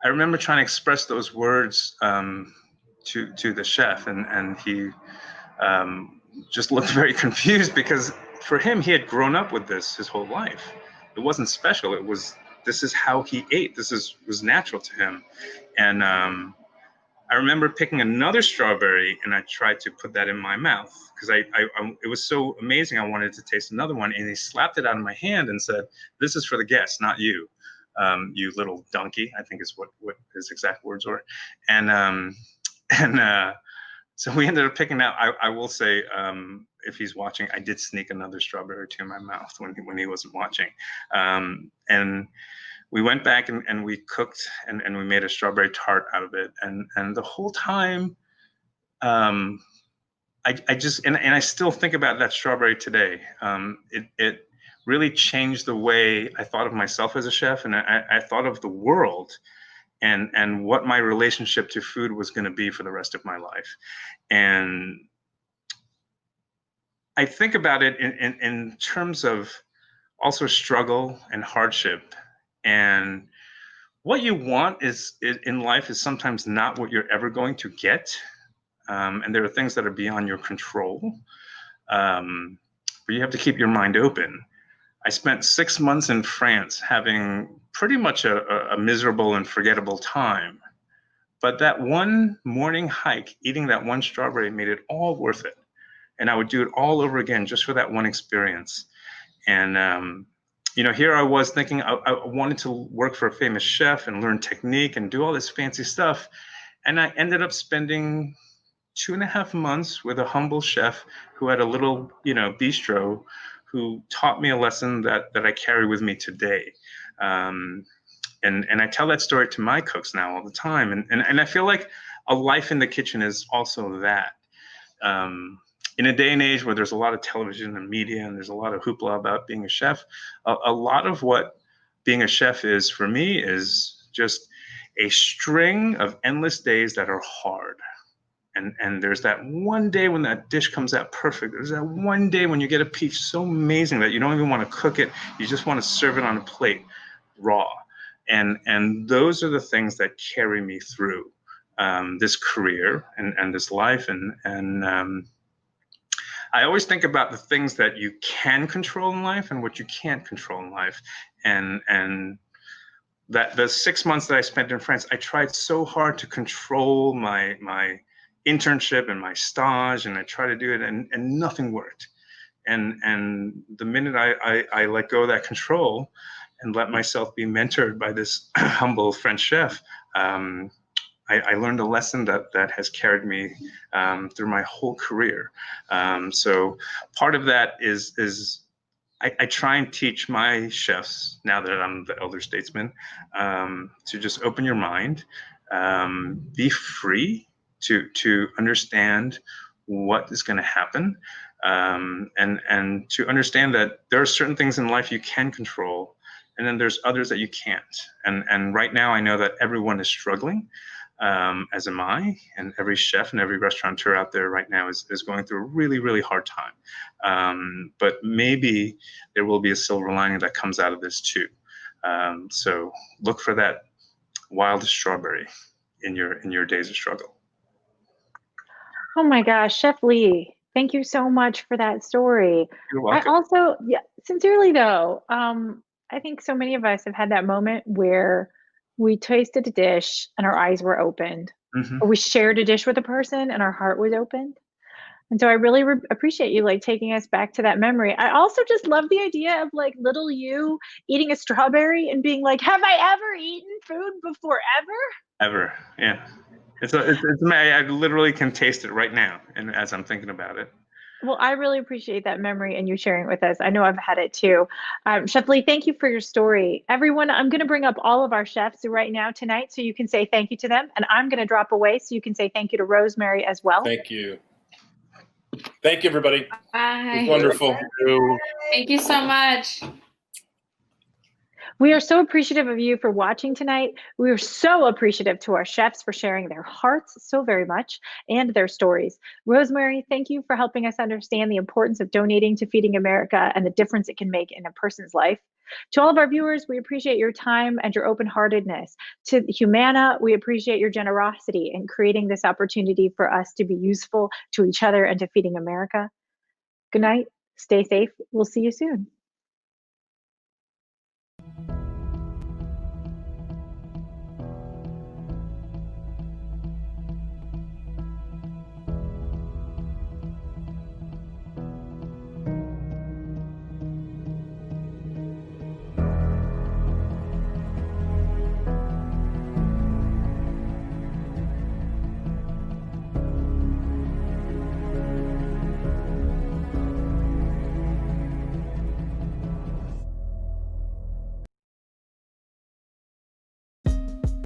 remember trying to express those words to the chef, and he just looked very confused, because for him, he had grown up with this his whole life. It wasn't special. This is how he ate. Was natural to him. And I remember picking another strawberry, and I tried to put that in my mouth because it was so amazing. I wanted to taste another one, and he slapped it out of my hand and said, "This is for the guests, not you, you little donkey." I think is what his exact words were. And so we ended up picking out. I will say, if he's watching, I did sneak another strawberry to my mouth when he wasn't watching, and we went back and we cooked and we made a strawberry tart out of it. And the whole time, I just, and I still think about that strawberry today. It really changed the way I thought of myself as a chef, and I thought of the world and what my relationship to food was going to be for the rest of my life. And I think about it in terms of also struggle and hardship. And what you want in life is sometimes not what you're ever going to get. And there are things that are beyond your control. But you have to keep your mind open. I spent 6 months in France having pretty much a miserable and forgettable time. But that one morning hike, eating that one strawberry, made it all worth it. And I would do it all over again just for that one experience. And here I was thinking I wanted to work for a famous chef and learn technique and do all this fancy stuff. And I ended up spending 2.5 months with a humble chef who had a little, bistro, who taught me a lesson that I carry with me today. And I tell that story to my cooks now all the time. And I feel like a life in the kitchen is also that. In a day and age where there's a lot of television and media and there's a lot of hoopla about being a chef, a lot of what being a chef is for me is just a string of endless days that are hard. And there's that one day when that dish comes out perfect. There's that one day when you get a peach so amazing that you don't even want to cook it. You just want to serve it on a plate raw. And those are the things that carry me through this career and this life. And I always think about the things that you can control in life and what you can't control in life. And that the 6 months that I spent in France, I tried so hard to control my internship and my stage, and I tried to do it, and nothing worked. And the minute I let go of that control and let myself be mentored by this humble French chef, I learned a lesson that has carried me through my whole career. So part of that is I try and teach my chefs, now that I'm the elder statesman, to just open your mind, be free to understand what is going to happen, and to understand that there are certain things in life you can control, and then there's others that you can't. And right now I know that everyone is struggling. As am I, and every chef and every restaurateur out there right now is going through a really, really hard time. But maybe there will be a silver lining that comes out of this too. So look for that wild strawberry in your days of struggle. Oh my gosh, Chef Lee, thank you so much for that story. You're welcome. I also, sincerely though, I think so many of us have had that moment where we tasted a dish and our eyes were opened, or we shared a dish with a person and our heart was opened. And so I really appreciate you taking us back to that memory. I also just love the idea of little you eating a strawberry and being like, have I ever eaten food before Ever, yeah. It's I literally can taste it right now, and as I'm thinking about it. Well, I really appreciate that memory and you sharing it with us. I know I've had it too. Chef Lee, thank you for your story. Everyone, I'm going to bring up all of our chefs right now tonight so you can say thank you to them. And I'm going to drop away so you can say thank you to Rosemary as well. Thank you. Thank you, everybody. It Bye. was wonderful. Thank you so much. We are so appreciative of you for watching tonight. We are so appreciative to our chefs for sharing their hearts so very much and their stories. Rosemary, thank you for helping us understand the importance of donating to Feeding America and the difference it can make in a person's life. To all of our viewers, we appreciate your time and your open-heartedness. To Humana, we appreciate your generosity in creating this opportunity for us to be useful to each other and to Feeding America. Good night. Stay safe. We'll see you soon.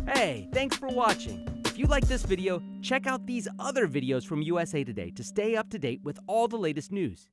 Hey, thanks for watching. If you like this video, check out these other videos from USA Today to stay up to date with all the latest news.